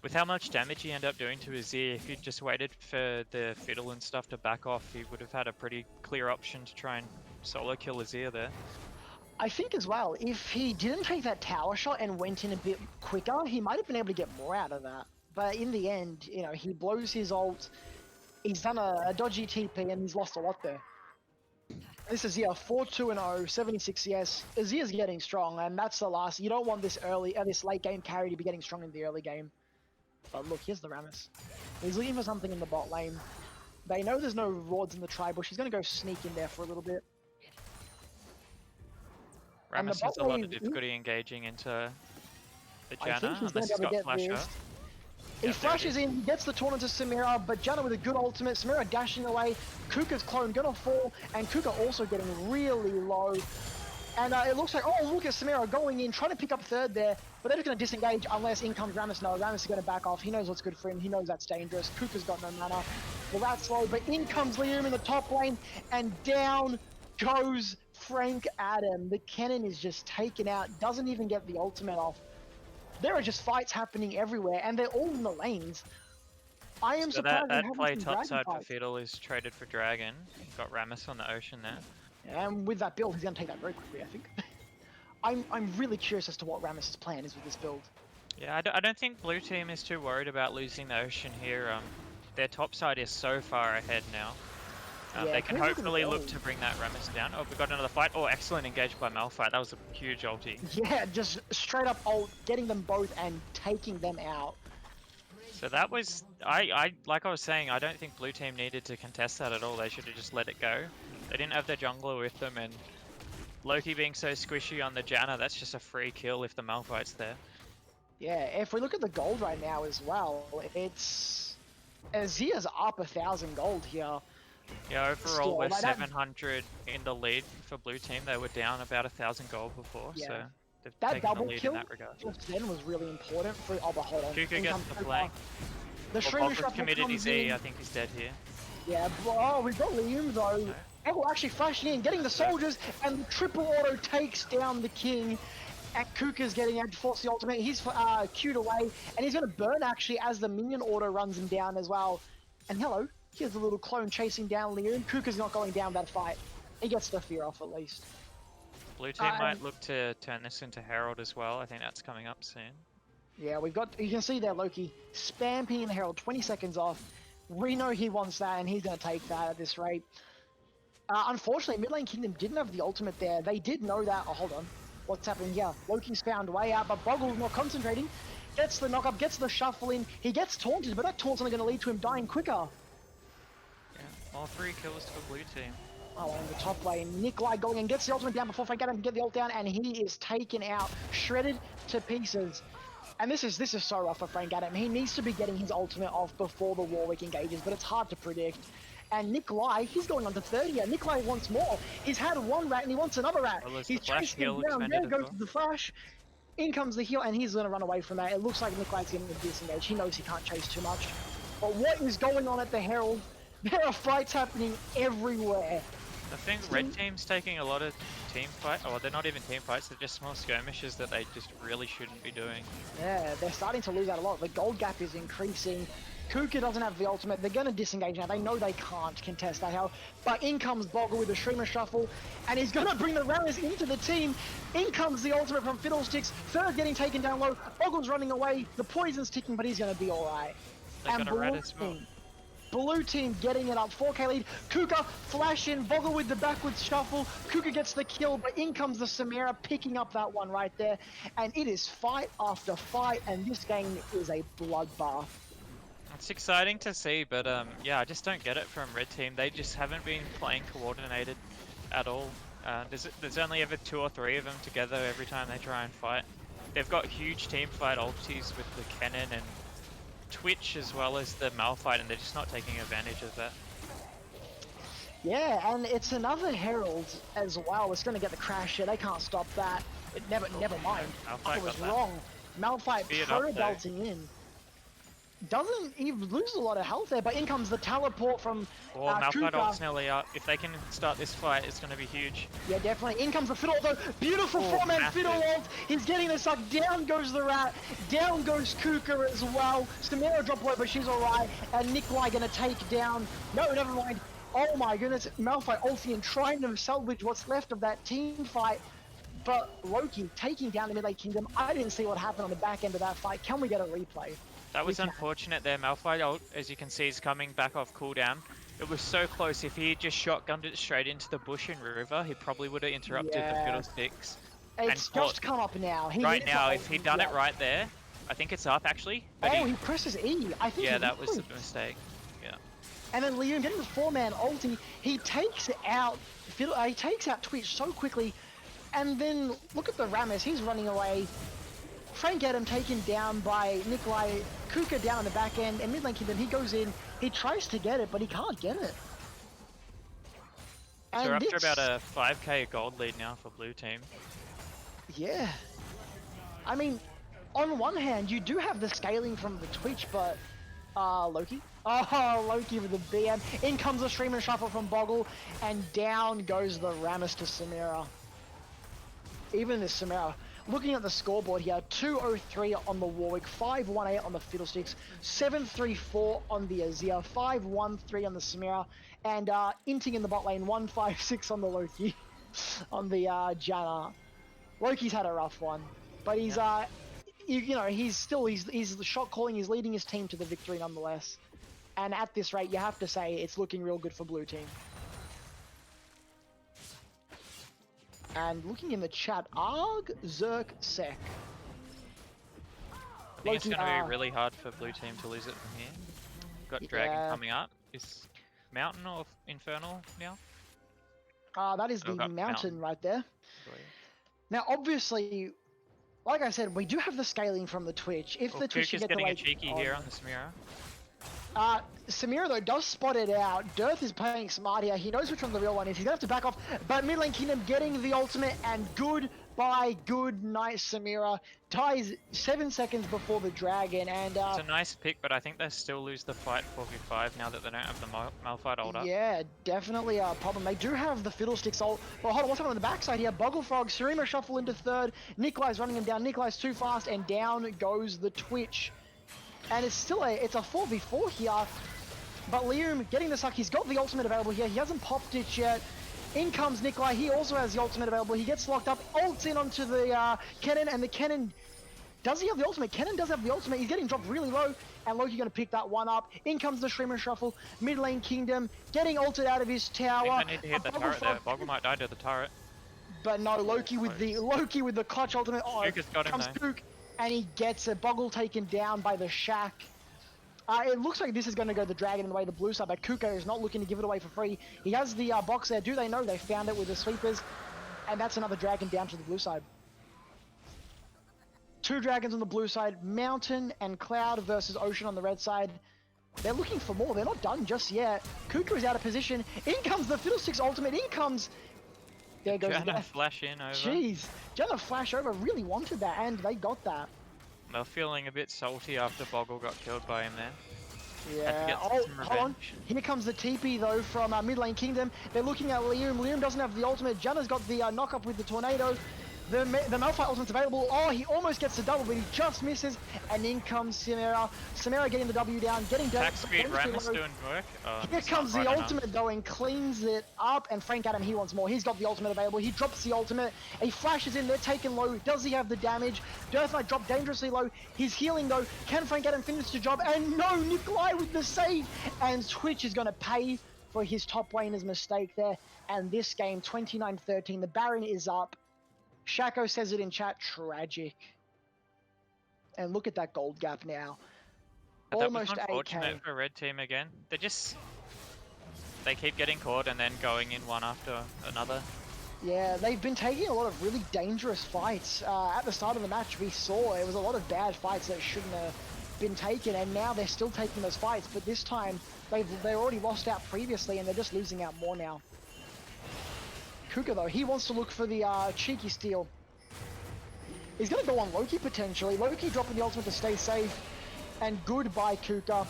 Speaker 1: with how much damage he ended up doing to Azir, if he'd just waited for the fiddle and stuff to back off, he would have had a pretty clear option to try and solo kill Azir there.
Speaker 2: I think as well, if he didn't take that tower shot and went in a bit quicker, he might have been able to get more out of that. But in the end, you know, he blows his ult, he's done a dodgy TP, and he's lost a lot there. This is 4-2-0, 76 CS. Azir's getting strong, and that's the last. You don't want this this late game carry to be getting strong in the early game. But look, here's the Rammus. He's looking for something in the bot lane. They know there's no wards in the tri-bush. He's going to go sneak in there for a little bit.
Speaker 1: Rammus has a lot of difficulty engaging into the Janna, unless he's got Flasher.
Speaker 2: He flashes in, he gets the taunt into Samira, but Janna with a good ultimate. Samira dashing away. Kuka's clone going to fall, and Kuka also getting really low. And it looks like, oh, look at Samira going in, trying to pick up third there, but they're just going to disengage unless in comes Rammus. No, Rammus is going to back off. He knows what's good for him. He knows that's dangerous. Kuka's got no mana. Well, that's slow, but in comes Liam in the top lane, and down goes Frank Adam. The cannon is just taken out, doesn't even get the ultimate off. There are just fights happening everywhere, and they're all in the lanes. I am surprised
Speaker 1: that play topside for Fiddle is traded for Dragon. Got Rammus on the ocean there.
Speaker 2: And with that build, he's going to take that very quickly, I think. I'm really curious as to what Rammus' plan is with this build.
Speaker 1: Yeah, I don't think Blue Team is too worried about losing the ocean here. Their top side is so far ahead now.
Speaker 2: Yeah,
Speaker 1: they can
Speaker 2: can we look at the
Speaker 1: hopefully look
Speaker 2: gold?
Speaker 1: to bring that Rammus down. Oh, we got another fight. Oh, excellent engage by Malphite. That was a huge ulti.
Speaker 2: Yeah, just straight up ult, getting them both and taking them out.
Speaker 1: So that was, like I was saying, I don't think blue team needed to contest that at all. They should have just let it go. They didn't have their jungler with them, and Loki being so squishy on the Janna, that's just a free kill if the Malphite's there.
Speaker 2: Yeah, if we look at the gold right now as well, it's Azia's up 1,000 gold here.
Speaker 1: Yeah, overall
Speaker 2: Still,
Speaker 1: we're
Speaker 2: like that-
Speaker 1: 700 in the lead for blue team. They were down about 1,000 gold before,
Speaker 2: Yeah.
Speaker 1: so they've
Speaker 2: That
Speaker 1: taken the
Speaker 2: double
Speaker 1: lead
Speaker 2: kill
Speaker 1: in that regard.
Speaker 2: just then was really important for. Oh, but hold on.
Speaker 1: Kuka
Speaker 2: In
Speaker 1: gets
Speaker 2: comes
Speaker 1: the
Speaker 2: Kuka.
Speaker 1: flank.
Speaker 2: The
Speaker 1: Well,
Speaker 2: streamer
Speaker 1: Bog's
Speaker 2: shuffle
Speaker 1: committed
Speaker 2: comes
Speaker 1: his E.
Speaker 2: in.
Speaker 1: I think he's dead here.
Speaker 2: Yeah, oh, we've got Liam though.
Speaker 1: No.
Speaker 2: Oh, actually flashing in, getting the soldiers, and the triple auto takes down the king. And Kuka's getting out to force the ultimate. He's queued away, and he's going to burn actually as the minion auto runs him down as well. And hello, here's a little clone chasing down Liam. Kuka's not going down that fight. He gets the fear off at least.
Speaker 1: Blue team might look to turn this into Herald as well. I think that's coming up soon.
Speaker 2: Yeah, we've got, you can see there Loki spamming in Herald, 20 seconds off. We know he wants that, and he's going to take that at this rate. Unfortunately, Mid Lane Kingdom didn't have the ultimate there. They did know that. Oh, hold on. What's happening here? Loki's found a way out, but Boggle's not concentrating. Gets the knock-up, gets the shuffle in. He gets taunted, but that taunt's only going to lead to him dying quicker.
Speaker 1: Yeah, all 3 kills for blue team.
Speaker 2: Oh, on the top lane, Nikolai going and gets the ultimate down before Frank Adam can get the ult down, and he is taken out, shredded to pieces. And this is so rough for Frank Adam. He needs to be getting his ultimate off before the Warwick engages, but it's hard to predict. And Nikolai, he's going on to 30 here. Nikolai wants more. He's had one rat and he wants another rat.
Speaker 1: Well, there's
Speaker 2: He's
Speaker 1: the flash
Speaker 2: chasing him
Speaker 1: heal
Speaker 2: down. There
Speaker 1: expended as
Speaker 2: goes
Speaker 1: well.
Speaker 2: the flash. In comes the heal, and he's going to run away from that. It looks like Nikolai's getting the disengage. He knows he can't chase too much. But what is going on at the Herald? There are fights happening everywhere.
Speaker 1: I think red team's taking a lot of team fight. Oh, they're not even team fights. They're just small skirmishes that they just really shouldn't be doing.
Speaker 2: Yeah, they're starting to lose out a lot. The gold gap is increasing. Kuka doesn't have the ultimate. They're going to disengage now. They know they can't contest that hell. But in comes Boggle with the Streamer Shuffle, and he's going to bring the Rammus into the team. In comes the ultimate from Fiddlesticks. Third getting taken down low. Boggle's running away. The poison's ticking, but he's going to be all right.
Speaker 1: They got a red as well.
Speaker 2: Blue team getting it up, 4k lead. Kuka flash in, Boggle with the backwards shuffle. Kuka gets the kill, but in comes the Samira picking up that one right there. And it is fight after fight, and this game is a bloodbath.
Speaker 1: It's exciting to see, but yeah, I just don't get it from red team. They just haven't been playing coordinated at all. There's only ever 2 or 3 of them together every time they try and fight. They've got huge team fight ultis with the cannon and Twitch as well as the Malphite, and they're just not taking advantage of that.
Speaker 2: Yeah, and it's another Herald as well. It's going to get the crash here. They can't stop that. Never mind.
Speaker 1: Malphite
Speaker 2: I was
Speaker 1: got that.
Speaker 2: wrong. Malphite
Speaker 1: Speed up, though.
Speaker 2: belting in. Doesn't even lose a lot of health there, but in comes the teleport from
Speaker 1: Oh, Malphite
Speaker 2: Kuka.
Speaker 1: ult's nearly up. If they can start this fight, it's going to be huge.
Speaker 2: Yeah, definitely. In comes the Fiddle though. Beautiful
Speaker 1: Oh,
Speaker 2: four-man
Speaker 1: massive.
Speaker 2: Fiddle ult. He's getting the suck. Down goes the rat. Down goes Kuka as well. Samira dropped away, but she's alright. And Nikolai gonna take down. No, never mind. Oh my goodness. Malphite ulting and trying to salvage what's left of that team fight. But Loki taking down the Mid-Lane Kingdom. I didn't see what happened on the back end of that fight. Can we get a replay?
Speaker 1: That was
Speaker 2: We can.
Speaker 1: unfortunate there. Malphite ult, as you can see, is coming back off cooldown. It was so close. If he had just shotgunned it straight into the bush and river, he probably would have interrupted
Speaker 2: Yeah.
Speaker 1: the Fiddlesticks.
Speaker 2: It's
Speaker 1: caught-
Speaker 2: just come up now. He
Speaker 1: Right
Speaker 2: hits
Speaker 1: now,
Speaker 2: the
Speaker 1: if he'd
Speaker 2: ult,
Speaker 1: done
Speaker 2: yeah.
Speaker 1: it right there, I think it's up actually. But
Speaker 2: Oh, he presses E. I think
Speaker 1: yeah,
Speaker 2: he
Speaker 1: that was
Speaker 2: really-
Speaker 1: a mistake. Yeah.
Speaker 2: And then Liam getting the four-man ulti, he takes out he takes out Twitch so quickly. And then look at the Rammus, he's running away. Frank Adam taken down by Nikolai. Kuka down on the back end, and Mid Lane Kingdom, he goes in, he tries to get it, but he can't get it.
Speaker 1: So we're up to
Speaker 2: it's-
Speaker 1: about a 5k gold lead now for blue team.
Speaker 2: Yeah. I mean, on one hand, you do have the scaling from the Twitch, but Loki? Oh, Loki with the BM. In comes the Streamer Shuffle from Boggle, and down goes the Rammus to Samira. Even this Samira. Looking at the scoreboard here, 203 on the Warwick, 518 on the Fiddlesticks, 734 on the Azir, 513 on the Samira, and inting in the bot lane, 156 on the Loki, on the Janna. Loki's had a rough one, but he's you know, he's the shot calling, he's leading his team to the victory nonetheless. And at this rate, you have to say it's looking real good for blue team. And looking in the chat, Arg, Zerk, Sek.
Speaker 1: I think it's going to be really hard for blue team to lose it from here. Got Dragon
Speaker 2: Yeah.
Speaker 1: coming up. Is Mountain or Infernal now?
Speaker 2: That is the
Speaker 1: Got
Speaker 2: mountain right there.
Speaker 1: I believe.
Speaker 2: Now, obviously, like I said, we do have the scaling from the Twitch. If the Twitch
Speaker 1: Kook is
Speaker 2: gets
Speaker 1: getting
Speaker 2: away
Speaker 1: a cheeky here on the Samira.
Speaker 2: Samira, though, does spot it out. Dearth is playing smart here. He knows which one the real one is. He's going to have to back off. But Mid Lane Kingdom getting the ultimate, and goodbye, good night, Samira. Ties 7 seconds before the dragon, and
Speaker 1: It's a nice pick, but I think they still lose the fight 4v5 now that they don't have the Malphite ult up.
Speaker 2: yeah, definitely a problem. They do have the Fiddlesticks ult. Well, hold on, what's happening on the backside here? Bogglefrog, Surima shuffle into third. Nikolai's running him down. Nikolai's too fast, and down goes the Twitch. And it's still it's a 4v4 here. But Liam getting the suck. He's got the ultimate available here. He hasn't popped it yet. In comes Nikolai. He also has the ultimate available. He gets locked up. Ults in onto the Kennen. And the Kennen... Does he have the ultimate? Kennen does have the ultimate. He's getting dropped really low. And Loki going to pick that one up. In comes the Streamer Shuffle. Mid lane Kingdom. Getting ulted out of his tower.
Speaker 1: I think they need to hit the turret there. Boggle might die to the turret.
Speaker 2: But no, Loki with the clutch ultimate. Oh,
Speaker 1: Kook has got him
Speaker 2: comes
Speaker 1: though.
Speaker 2: Kook. And he gets it. Boggle taken down by the Shack. It looks like this is going to go the dragon in the way the blue side, but Kuka is not looking to give it away for free. He has the box there. Do they know? They found it with the sweepers. And that's another dragon down to the blue side. 2 dragons on the blue side. Mountain and Cloud versus Ocean on the red side. They're looking for more. They're not done just yet. Kuka is out of position. In comes the Fiddlesticks ultimate. In comes... There goes
Speaker 1: Janna flash in over.
Speaker 2: Jeez. Janna flash over. Really wanted that, and they got that.
Speaker 1: They're feeling a bit salty after Boggle got killed by him there.
Speaker 2: Yeah. Oh, hold on. Here comes the TP though from Mid Lane Kingdom. They're looking at Liam. Liam doesn't have the ultimate. Janna's got the knock up with the tornado. The Malphite ultimate's available. Oh, he almost gets the double, but he just misses. And in comes Samira. Samira getting the W down, getting down.
Speaker 1: Attack speed, Rammus doing work.
Speaker 2: Here comes the ultimate though and cleans it up. And Frank Adam, he wants more. He's got the ultimate available. He drops the ultimate. He flashes in. They're taken low. Does he have the damage? Dearth Knight dropped dangerously low. He's healing though. Can Frank Adam finish the job? And no, Nikolai with the save. And Twitch is going to pay for his top laner's mistake there. And this game, 29-13. The Baron is up. Shako says it in chat, tragic. And look at that gold gap now. Almost 8K.
Speaker 1: That was unfortunate for red team again. They keep getting caught and then going in one after another.
Speaker 2: Yeah, they've been taking a lot of really dangerous fights. At the start of the match we saw it was a lot of bad fights that shouldn't have been taken, and now they're still taking those fights, but this time they already lost out previously and they're just losing out more now. Kuka though, he wants to look for the cheeky steal. He's going to go on Loki potentially. Loki dropping the ultimate to stay safe. And goodbye Kuka.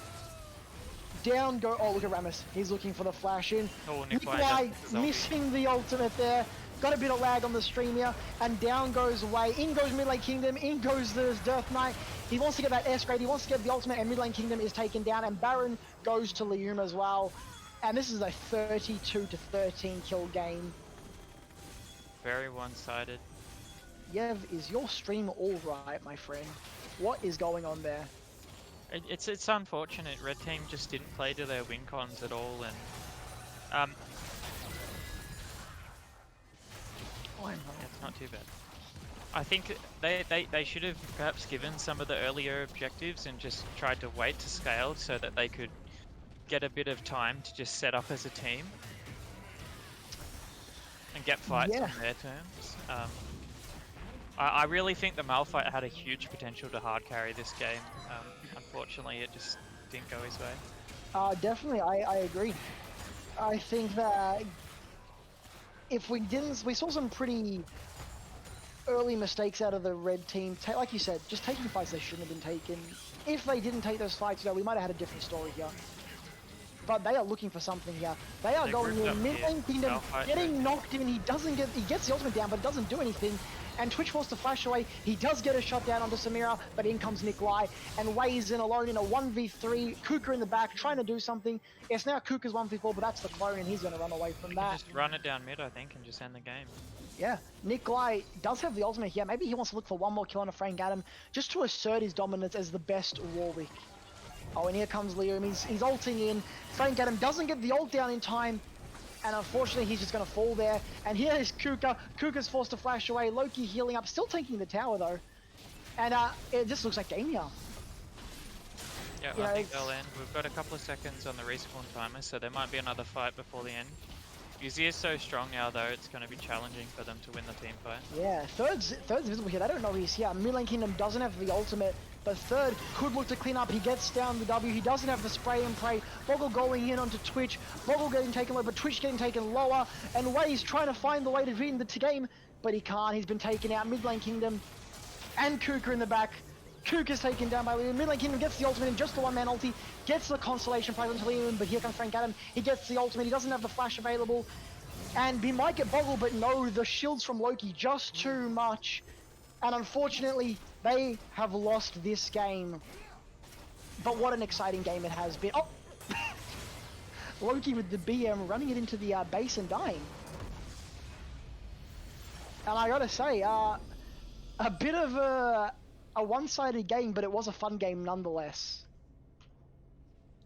Speaker 2: Down go, oh look at Rammus. He's looking for the flash in.
Speaker 1: Oh,
Speaker 2: Nikolai missing the ultimate there. Got a bit of lag on the stream here. And down goes Wei. In goes Mid Lane Kingdom. In goes the Death Knight. He wants to get that S grade. He wants to get the ultimate, and Mid Lane Kingdom is taken down. And Baron goes to Lium as well. And this is a 32-13 kill game.
Speaker 1: Very one-sided.
Speaker 2: Yev, is your stream all right, my friend? What is going on there?
Speaker 1: It's unfortunate. Red team just didn't play to their win cons at all, and it's not too bad. I think they should have perhaps given some of the earlier objectives and just tried to wait to scale so that they could get a bit of time to just set up as a team and get fights on their terms. I really think the Malphite had a huge potential to hard carry this game. Unfortunately, it just didn't go his way.
Speaker 2: Definitely, I agree. I think that if we saw some pretty early mistakes out of the red team. Like you said, just taking fights they shouldn't have been taken. If they didn't take those fights, we might have had a different story here. But they are looking for something here. They are going in Mid Lane Kingdom, getting knocked in. He gets the ultimate down, but it doesn't do anything. And Twitch forced to flash away. He does get a shot down onto Samira, but in comes Nikolai and weighs in alone in a 1v3. Kuka in the back, trying to do something. It's now Kuka's 1v4, but that's the clone, and he's going to run away from that.
Speaker 1: Just run it down mid, I think, and just end the game.
Speaker 2: Yeah, Nikolai does have the ultimate here. Maybe he wants to look for one more kill on a Frank Adam, just to assert his dominance as the best Warwick. Oh, and here comes Liam. He's ulting in. Frank Adam doesn't get the ult down in time. and unfortunately he's just going to fall there. And here is Kuka. Kuka's forced to flash away. Loki healing up, still taking the tower though. And it just looks like game here.
Speaker 1: Yeah,
Speaker 2: You
Speaker 1: I
Speaker 2: know,
Speaker 1: think
Speaker 2: it's-
Speaker 1: they'll end. We've got a couple of seconds on the respawn timer, so there might be another fight before the end. Yuzi is so strong now, though, it's going to be challenging for them to win the team fight.
Speaker 2: Yeah, third's visible here. They don't know he's here. Midlane Kingdom doesn't have the ultimate, but third could look to clean up. He gets down the W. He doesn't have the spray and pray. Boggle going in onto Twitch. Boggle getting taken low, but Twitch getting taken lower. And Way's trying to find the way to win the game, but he can't. He's been taken out. Midlane Kingdom and Kuka in the back. Kuka's taken down by Liam. Midlane Kingdom gets the ultimate in just the one-man ulti. Gets the Constellation fragment to Liam, but here comes Frank Adam. He gets the ultimate. He doesn't have the flash available. And he might get Boggle, but no, the shields from Loki just too much. And unfortunately, they have lost this game. But what an exciting game it has been. Oh! Loki with the BM running it into the base and dying. And I gotta say, a bit of a one-sided game, but it was a fun game nonetheless.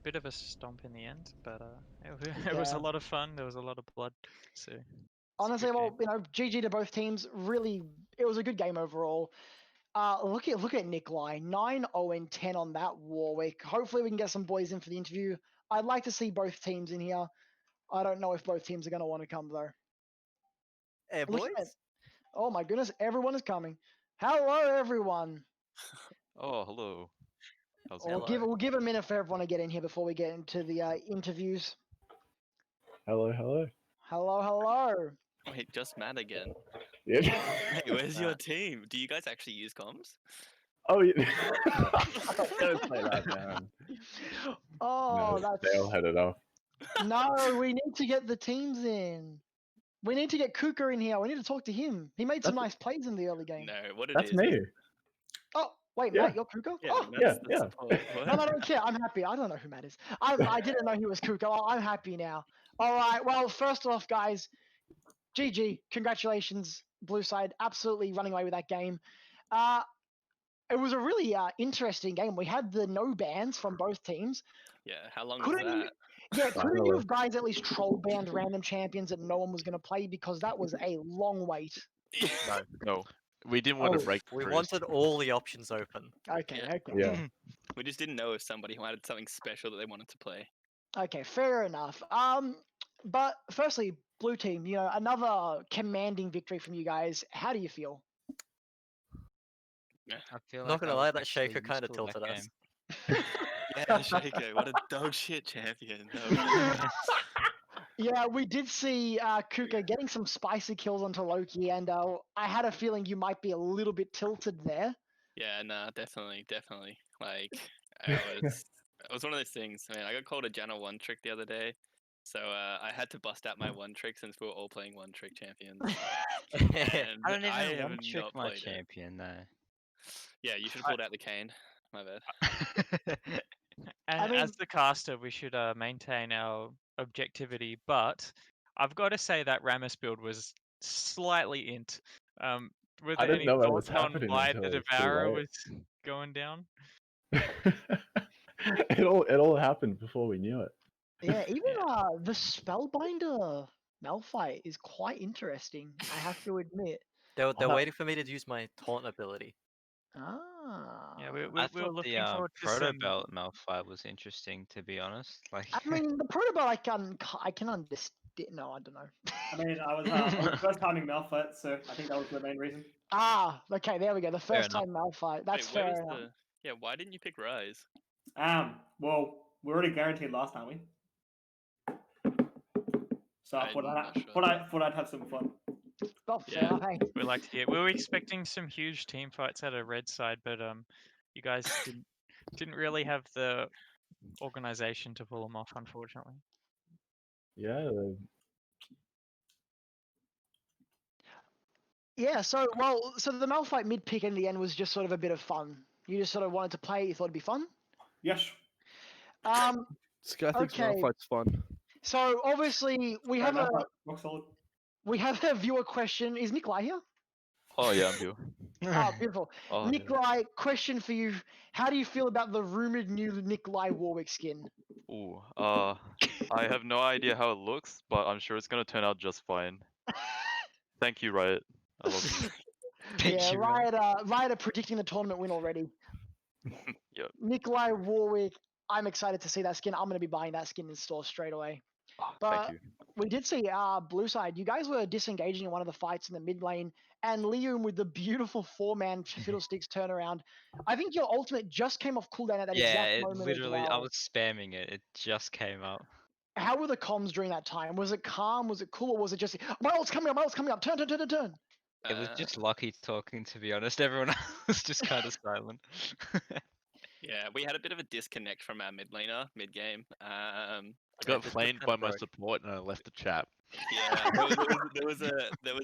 Speaker 1: Bit of a stomp in the end, but it was a
Speaker 2: Yeah.
Speaker 1: lot of fun. There was a lot of blood, so... it's a
Speaker 2: Honestly,
Speaker 1: good
Speaker 2: well,
Speaker 1: game.
Speaker 2: you know, GG to both teams. Really, it was a good game overall. Look at Nikolai, 9-0-10 on that Warwick. Hopefully we can get some boys in for the interview. I'd like to see both teams in here. I don't know if both teams are going to want to come though.
Speaker 6: Hey,
Speaker 2: Look
Speaker 6: boys.
Speaker 2: at it. Oh my goodness, everyone is coming. Hello, everyone.
Speaker 7: Oh, hello. How's it
Speaker 2: We'll
Speaker 7: going?
Speaker 2: give a minute for everyone to get in here before we get into the interviews.
Speaker 8: Hello, hello.
Speaker 2: Hello, hello.
Speaker 6: Wait, just Matt again.
Speaker 8: Yeah.
Speaker 6: Hey, where's your
Speaker 1: Matt.
Speaker 6: team? Do you guys actually use comms?
Speaker 8: Oh, yeah. Don't say that, man.
Speaker 2: Oh,
Speaker 8: No, they all
Speaker 2: that's...
Speaker 8: had it off.
Speaker 2: No, we need to get the teams in. We need to get Kuka in here. We need to talk to him. He made some
Speaker 8: That's-
Speaker 2: nice plays in the early game.
Speaker 6: No, what it
Speaker 8: That's
Speaker 6: is.
Speaker 8: me.
Speaker 2: Oh, wait,
Speaker 8: Yeah.
Speaker 2: Matt, you're Kuka?
Speaker 6: Yeah,
Speaker 2: Oh,
Speaker 6: Matt's
Speaker 8: yeah,
Speaker 6: the
Speaker 8: yeah.
Speaker 6: support. What?
Speaker 2: no, I don't care. I'm happy. I don't know who Matt is. I didn't know he was Kuka. I'm happy now. All right. Well, first off, guys, GG. Congratulations, Blue Side. Absolutely running away with that game. It was a really interesting game. We had the no bans from both teams.
Speaker 6: Yeah, how long was
Speaker 2: Couldn't you?
Speaker 6: that?
Speaker 2: Yeah, couldn't you
Speaker 8: Finally.
Speaker 2: have guys at least troll banned random champions that no one was going to play, because that was a long wait.
Speaker 7: No, we didn't want
Speaker 2: Oh,
Speaker 7: to break the
Speaker 9: We
Speaker 7: truce.
Speaker 9: wanted all the options open.
Speaker 2: Okay,
Speaker 6: Yeah.
Speaker 2: okay.
Speaker 8: Yeah.
Speaker 6: We just didn't know if somebody who had something special that they wanted to play.
Speaker 2: Okay, fair enough. But firstly, blue team, you know, another commanding victory from you guys. How do you feel?
Speaker 10: I feel
Speaker 9: Not
Speaker 10: like
Speaker 9: gonna
Speaker 10: I
Speaker 9: lie,
Speaker 10: was
Speaker 9: that
Speaker 10: actually
Speaker 9: Shaker kind of
Speaker 10: useful that
Speaker 9: tilted us.
Speaker 10: game.
Speaker 6: Yeah, Shaco, what a dog shit champion. No.
Speaker 2: Yeah, we did see Kuka getting some spicy kills onto Loki, and I had a feeling you might be a little bit tilted there.
Speaker 6: Yeah, nah, definitely. Like, it was one of those things. I mean, I got called a Janna one trick the other day, so I had to bust out my one trick since we were all playing one trick champions. And
Speaker 10: I don't even
Speaker 6: have
Speaker 10: one trick
Speaker 6: not
Speaker 10: my
Speaker 6: played it.
Speaker 10: champion though.
Speaker 6: Yeah, you should have pulled out the cane. My bad.
Speaker 1: And
Speaker 2: mean-
Speaker 1: as the caster, we should maintain our objectivity, but I've got to say that Rammus build was slightly int. Were
Speaker 8: I
Speaker 1: there
Speaker 8: didn't
Speaker 1: any
Speaker 8: know what was
Speaker 1: thoughts on
Speaker 8: happening
Speaker 1: why
Speaker 8: until
Speaker 1: the
Speaker 8: it was too
Speaker 1: Devourer
Speaker 8: late.
Speaker 1: was going down?
Speaker 8: it all happened before we knew it.
Speaker 2: Yeah, even the Spellbinder Malphite is quite interesting, I have to admit.
Speaker 9: They're
Speaker 8: thought-
Speaker 9: waiting for me to use my taunt ability.
Speaker 2: Ah.
Speaker 1: Yeah, we
Speaker 10: I
Speaker 1: were
Speaker 10: thought
Speaker 1: looking
Speaker 10: the
Speaker 1: forward to
Speaker 10: proto
Speaker 1: some...
Speaker 10: belt Malphite was interesting, to be honest. Like,
Speaker 2: I mean, the Protobot I can understand. No, I don't know.
Speaker 11: I mean, I was first timing Malphite, so I think that was the main reason.
Speaker 2: Ah, okay, there we go. The
Speaker 10: Fair
Speaker 2: first time Malphite. That's
Speaker 6: Wait, where
Speaker 2: fair
Speaker 6: was
Speaker 2: enough.
Speaker 6: Yeah, why didn't you pick Rise?
Speaker 11: Well, we're already guaranteed last, aren't we? So I
Speaker 6: I'm
Speaker 11: thought
Speaker 6: not sure.
Speaker 11: thought I'd have some fun.
Speaker 2: Oh, fair
Speaker 6: Yeah.
Speaker 2: enough, hey.
Speaker 1: We like to hear. We were expecting some huge team fights at a red side, but you guys didn't really have the organization to pull them off, unfortunately.
Speaker 8: Yeah.
Speaker 2: Yeah, so the Malphite mid pick in the end was just sort of a bit of fun. You just sort of wanted to play, you thought it'd be fun?
Speaker 11: Yes.
Speaker 4: This guy thinks
Speaker 2: Okay.
Speaker 4: Malphite's fun.
Speaker 2: So obviously we have a
Speaker 11: Rock solid.
Speaker 2: viewer question. Is Nikolai here?
Speaker 7: Oh yeah, I'm here.
Speaker 2: Ah, beautiful.
Speaker 7: Oh, yeah.
Speaker 2: Nikolai, question for you. How do you feel about the rumored new Nikolai Warwick skin?
Speaker 7: Ooh, I have no idea how it looks, but I'm sure it's gonna turn out just fine. Thank you, Riot. I love you.
Speaker 10: Thank
Speaker 2: Yeah,
Speaker 10: you, Ryan.
Speaker 2: Riot are predicting the tournament win already.
Speaker 7: Yep.
Speaker 2: Nikolai Warwick, I'm excited to see that skin. I'm going to be buying that skin in store straight away.
Speaker 7: Oh,
Speaker 2: But
Speaker 7: thank you.
Speaker 2: we did see blue side. You guys were disengaging in one of the fights in the mid lane, and Liam with the beautiful 4-man Fiddlesticks turnaround. I think your ultimate just came off cooldown at that
Speaker 10: Yeah,
Speaker 2: exact
Speaker 10: it
Speaker 2: moment
Speaker 10: literally,
Speaker 2: as
Speaker 10: I
Speaker 2: well.
Speaker 10: was spamming it. It just came out.
Speaker 2: How were the comms during that time? Was it calm? Was it cool? Or was it just, my ult's coming up, my ult's coming up, turn, turn, turn, turn, turn?
Speaker 10: It was just lucky talking, to be honest. Everyone else was just kind of silent.
Speaker 6: Yeah, we had a bit of a disconnect from our mid laner mid game.
Speaker 8: I got flamed by my support and I left the chat.
Speaker 6: Yeah, there was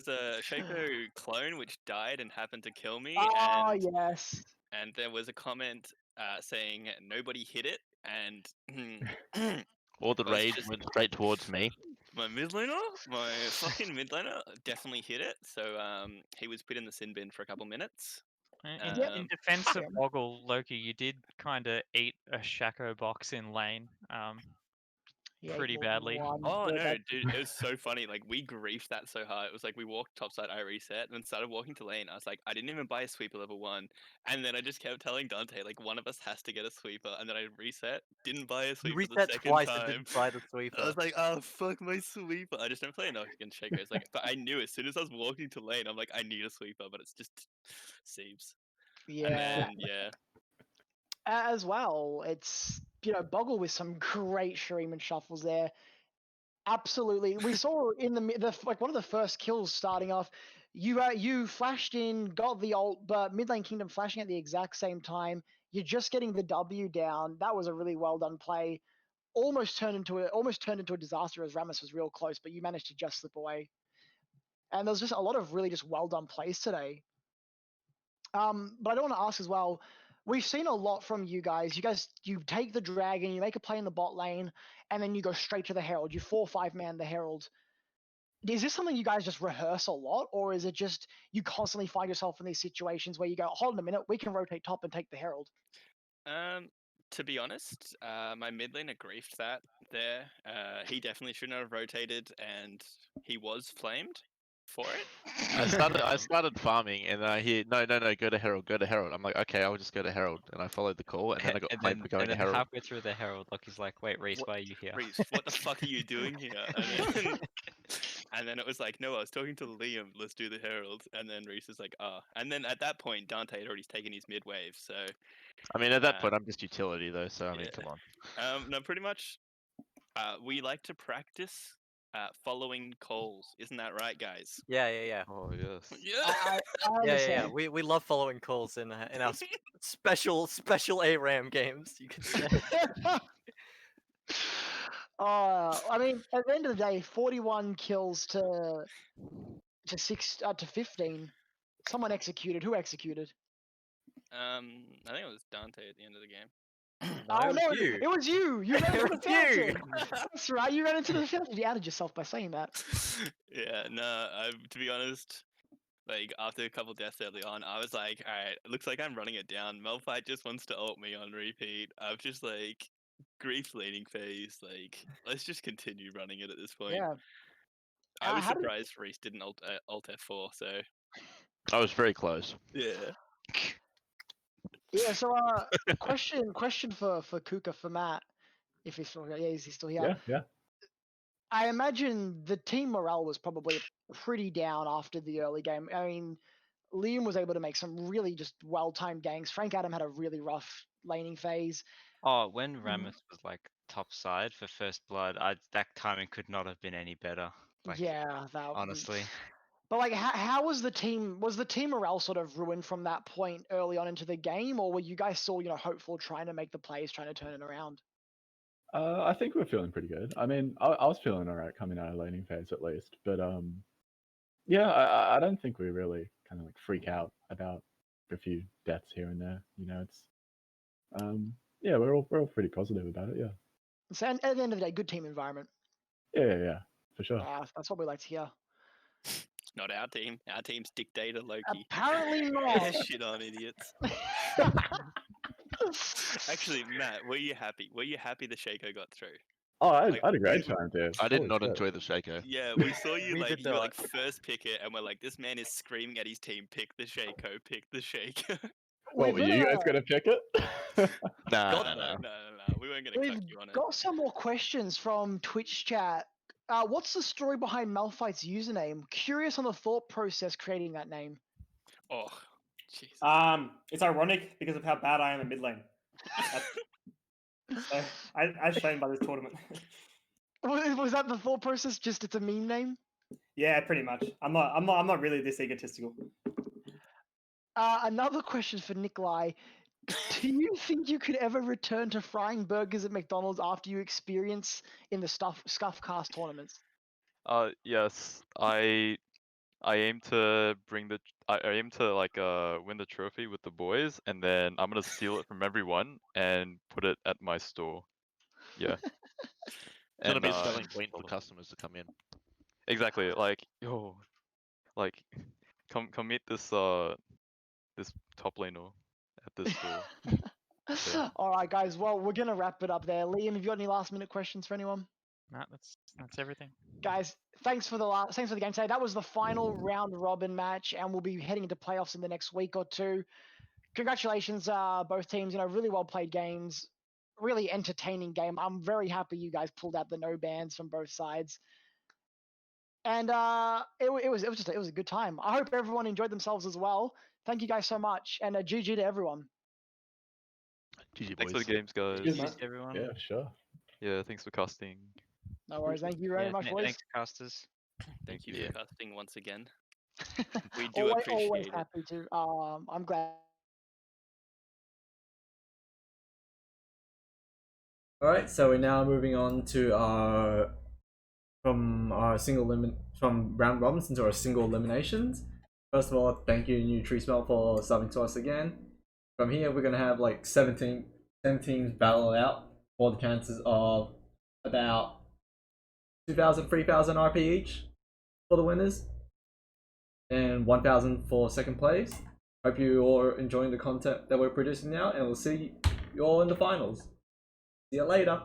Speaker 6: a Shaco clone which died and happened to kill me,
Speaker 2: Oh,
Speaker 6: and
Speaker 2: yes.
Speaker 6: there was a comment saying nobody hit it, and
Speaker 8: All the
Speaker 6: I was
Speaker 8: rage
Speaker 6: just-
Speaker 8: went straight towards me.
Speaker 6: my fucking mid laner definitely hit it. So he was put in the sin bin for a couple minutes.
Speaker 1: In defense of Boggle, Loki, you did kind of eat a Shaco box in lane. Pretty badly.
Speaker 6: Oh no, dude, it was so funny. Like we griefed that so hard. It was like we walked topside, I reset, and then started walking to lane. I was like, I didn't even buy a sweeper level 1, and then I just kept telling Dante like one of us has to get a sweeper, and then I reset, didn't buy a sweeper the
Speaker 9: reset
Speaker 6: second
Speaker 9: twice
Speaker 6: time.
Speaker 9: and didn't buy the sweeper.
Speaker 6: I was like, oh fuck my sweeper. I just don't play enough against Shaco. It's like, but I knew as soon as I was walking to lane, I'm like, I need a sweeper, but it's just Siebes.
Speaker 2: Yeah.
Speaker 6: And then yeah.
Speaker 2: As well, it's, Boggle with some great Shuriman shuffles there. Absolutely. We saw in the like one of the first kills starting off, you flashed in, got the ult, but mid lane Kingdom flashing at the exact same time. You're just getting the W down. That was a really well done play. Almost turned into a disaster as Rammus was real close, but you managed to just slip away. And there was just a lot of really just well done plays today. But I don't want to ask as well. We've seen a lot from you guys. You take the dragon, you make a play in the bot lane, and then you go straight to the Herald. You 4-5-man the Herald. Is this something you guys just rehearse a lot, or is it just you constantly find yourself in these situations where you go, hold on a minute, we can rotate top and take the Herald?
Speaker 6: To be honest, my mid laner griefed that there. He definitely shouldn't have rotated, and he was flamed for it.
Speaker 8: I started farming, and I hear no, go to Herald, go to Herald. I'm like, okay, I'll just go to Herald, and I followed the call, and then I got flamed for going to Herald.
Speaker 10: Halfway through the Herald, Lucky's like, wait, Reese, why are you here?
Speaker 6: Reese, what the fuck are you doing here? And then it was like, no, I was talking to Liam, let's do the Herald. And then Reese is like, ah. And then at that point, Dante had already taken his mid wave, so.
Speaker 8: I mean, at that point, I'm just utility, though, so I mean, come on.
Speaker 6: No, pretty much, we like to practice following calls. Isn't that right, guys?
Speaker 9: Yeah.
Speaker 7: Oh, yes.
Speaker 9: Yeah. We love following calls in our special ARAM games, you could say.
Speaker 2: I mean, at the end of the day, 41 kills to 15. Someone executed. Who executed?
Speaker 6: I think it was Dante at the end of the game.
Speaker 2: No, it was you. You ran into the fountain.
Speaker 6: you.
Speaker 2: That's right. You ran into the fountain. You outed yourself by saying that.
Speaker 6: Yeah, no. To be honest, like after a couple deaths early on, I was like, all right, it looks like I'm running it down. Malphite just wants to ult me on repeat. I've just like grief leading phase. Like, let's just continue running it at this point.
Speaker 2: Yeah.
Speaker 6: I was surprised Reese didn't ult F4. So
Speaker 8: I was very close.
Speaker 6: Yeah.
Speaker 2: Yeah. So, question for Kuka, for Matt, if he's still here. Yeah, is he still here?
Speaker 12: Yeah.
Speaker 2: I imagine the team morale was probably pretty down after the early game. I mean, Liam was able to make some really just well-timed ganks. Frank Adam had a really rough laning phase.
Speaker 10: Oh, when Rammus was like top side for first blood, that timing could not have been any better. Like,
Speaker 2: yeah,
Speaker 10: honestly.
Speaker 2: But like, how was the team? Was the team morale sort of ruined from that point early on into the game, or were you guys still, hopeful, trying to make the plays, trying to turn it around?
Speaker 12: I think we're feeling pretty good. I mean, I was feeling alright coming out of laning phase at least, but yeah, I don't think we really kind of like freak out about a few deaths here and there. It's yeah, we're all pretty positive about it. Yeah.
Speaker 2: So, and at the end of the day, good team environment.
Speaker 12: Yeah, for sure.
Speaker 2: That's what we like to hear.
Speaker 6: It's not our team. Our team's dictator Loki.
Speaker 2: Apparently not.
Speaker 6: Shit on idiots. Actually, Matt, were you happy? Were you happy the Shaco got through?
Speaker 12: Oh, I
Speaker 6: Like,
Speaker 12: had a great
Speaker 6: we-
Speaker 12: time, dude.
Speaker 8: I did
Speaker 12: Holy
Speaker 8: not
Speaker 12: shit.
Speaker 8: enjoy the Shaco.
Speaker 6: Yeah, we saw you
Speaker 9: We
Speaker 6: like
Speaker 9: did
Speaker 6: you were
Speaker 9: not.
Speaker 6: like first pick it, and we're like, this man is screaming at his team, pick the Shaco, pick the Shaco.
Speaker 12: What, were you guys gonna pick it?
Speaker 8: Nah,
Speaker 9: God,
Speaker 8: nah, nah.
Speaker 6: No, we weren't gonna
Speaker 2: We've
Speaker 6: cuck you on it.
Speaker 2: got some more questions from Twitch chat. What's the story behind Malphite's username? Curious on the thought process creating that name.
Speaker 6: Oh, Jesus.
Speaker 11: It's ironic because of how bad I am at mid lane. So, as shown by this tournament.
Speaker 2: Was that the thought process? Just it's a meme name?
Speaker 11: Yeah, pretty much. I'm not really this egotistical.
Speaker 2: Another question for Nikolai. Do you think you could ever return to frying burgers at McDonald's after you experience in the Scuffcast tournaments?
Speaker 7: Yes, I aim to I aim to like win the trophy with the boys, and then I'm gonna steal it from everyone and put it at my store. Yeah.
Speaker 8: It's gonna
Speaker 7: And
Speaker 8: be a selling point for customers to come in.
Speaker 7: exactly, like yo, like come meet this this top laner at this store. Yeah.
Speaker 2: All right, guys. Well, we're gonna wrap it up there. Liam, have you got any last minute questions for anyone?
Speaker 1: Matt, that's everything.
Speaker 2: Guys, thanks for the game today. That was the final round robin match, and we'll be heading into playoffs in the next week or two. Congratulations, both teams. Really well played games, really entertaining game. I'm very happy you guys pulled out the no bans from both sides, and it was a good time. I hope everyone enjoyed themselves as well. Thank you guys so much, and GG to everyone.
Speaker 8: GG
Speaker 7: Thanks for the
Speaker 8: boys.
Speaker 7: games, guys.
Speaker 11: Cheers,
Speaker 1: Cheers,
Speaker 11: mate.
Speaker 1: everyone.
Speaker 12: Yeah, sure.
Speaker 7: Yeah, thanks for casting.
Speaker 2: No worries. Thank you very much, boys.
Speaker 10: Thanks, casters.
Speaker 6: Thank you
Speaker 8: Yeah.
Speaker 6: for casting once again. We do
Speaker 2: always
Speaker 6: appreciate it.
Speaker 2: happy to. I'm glad.
Speaker 5: Alright, so we're now moving on to from round robins into our single eliminations. First of all, thank you, New Tree Smell, for subbing to us again. From here, we're gonna have like 17 teams battle out for the chances of about 2,000, 3,000 RP each for the winners, and 1,000 for second place. Hope you all are enjoying the content that we're producing now, and we'll see you all in the finals. See you later.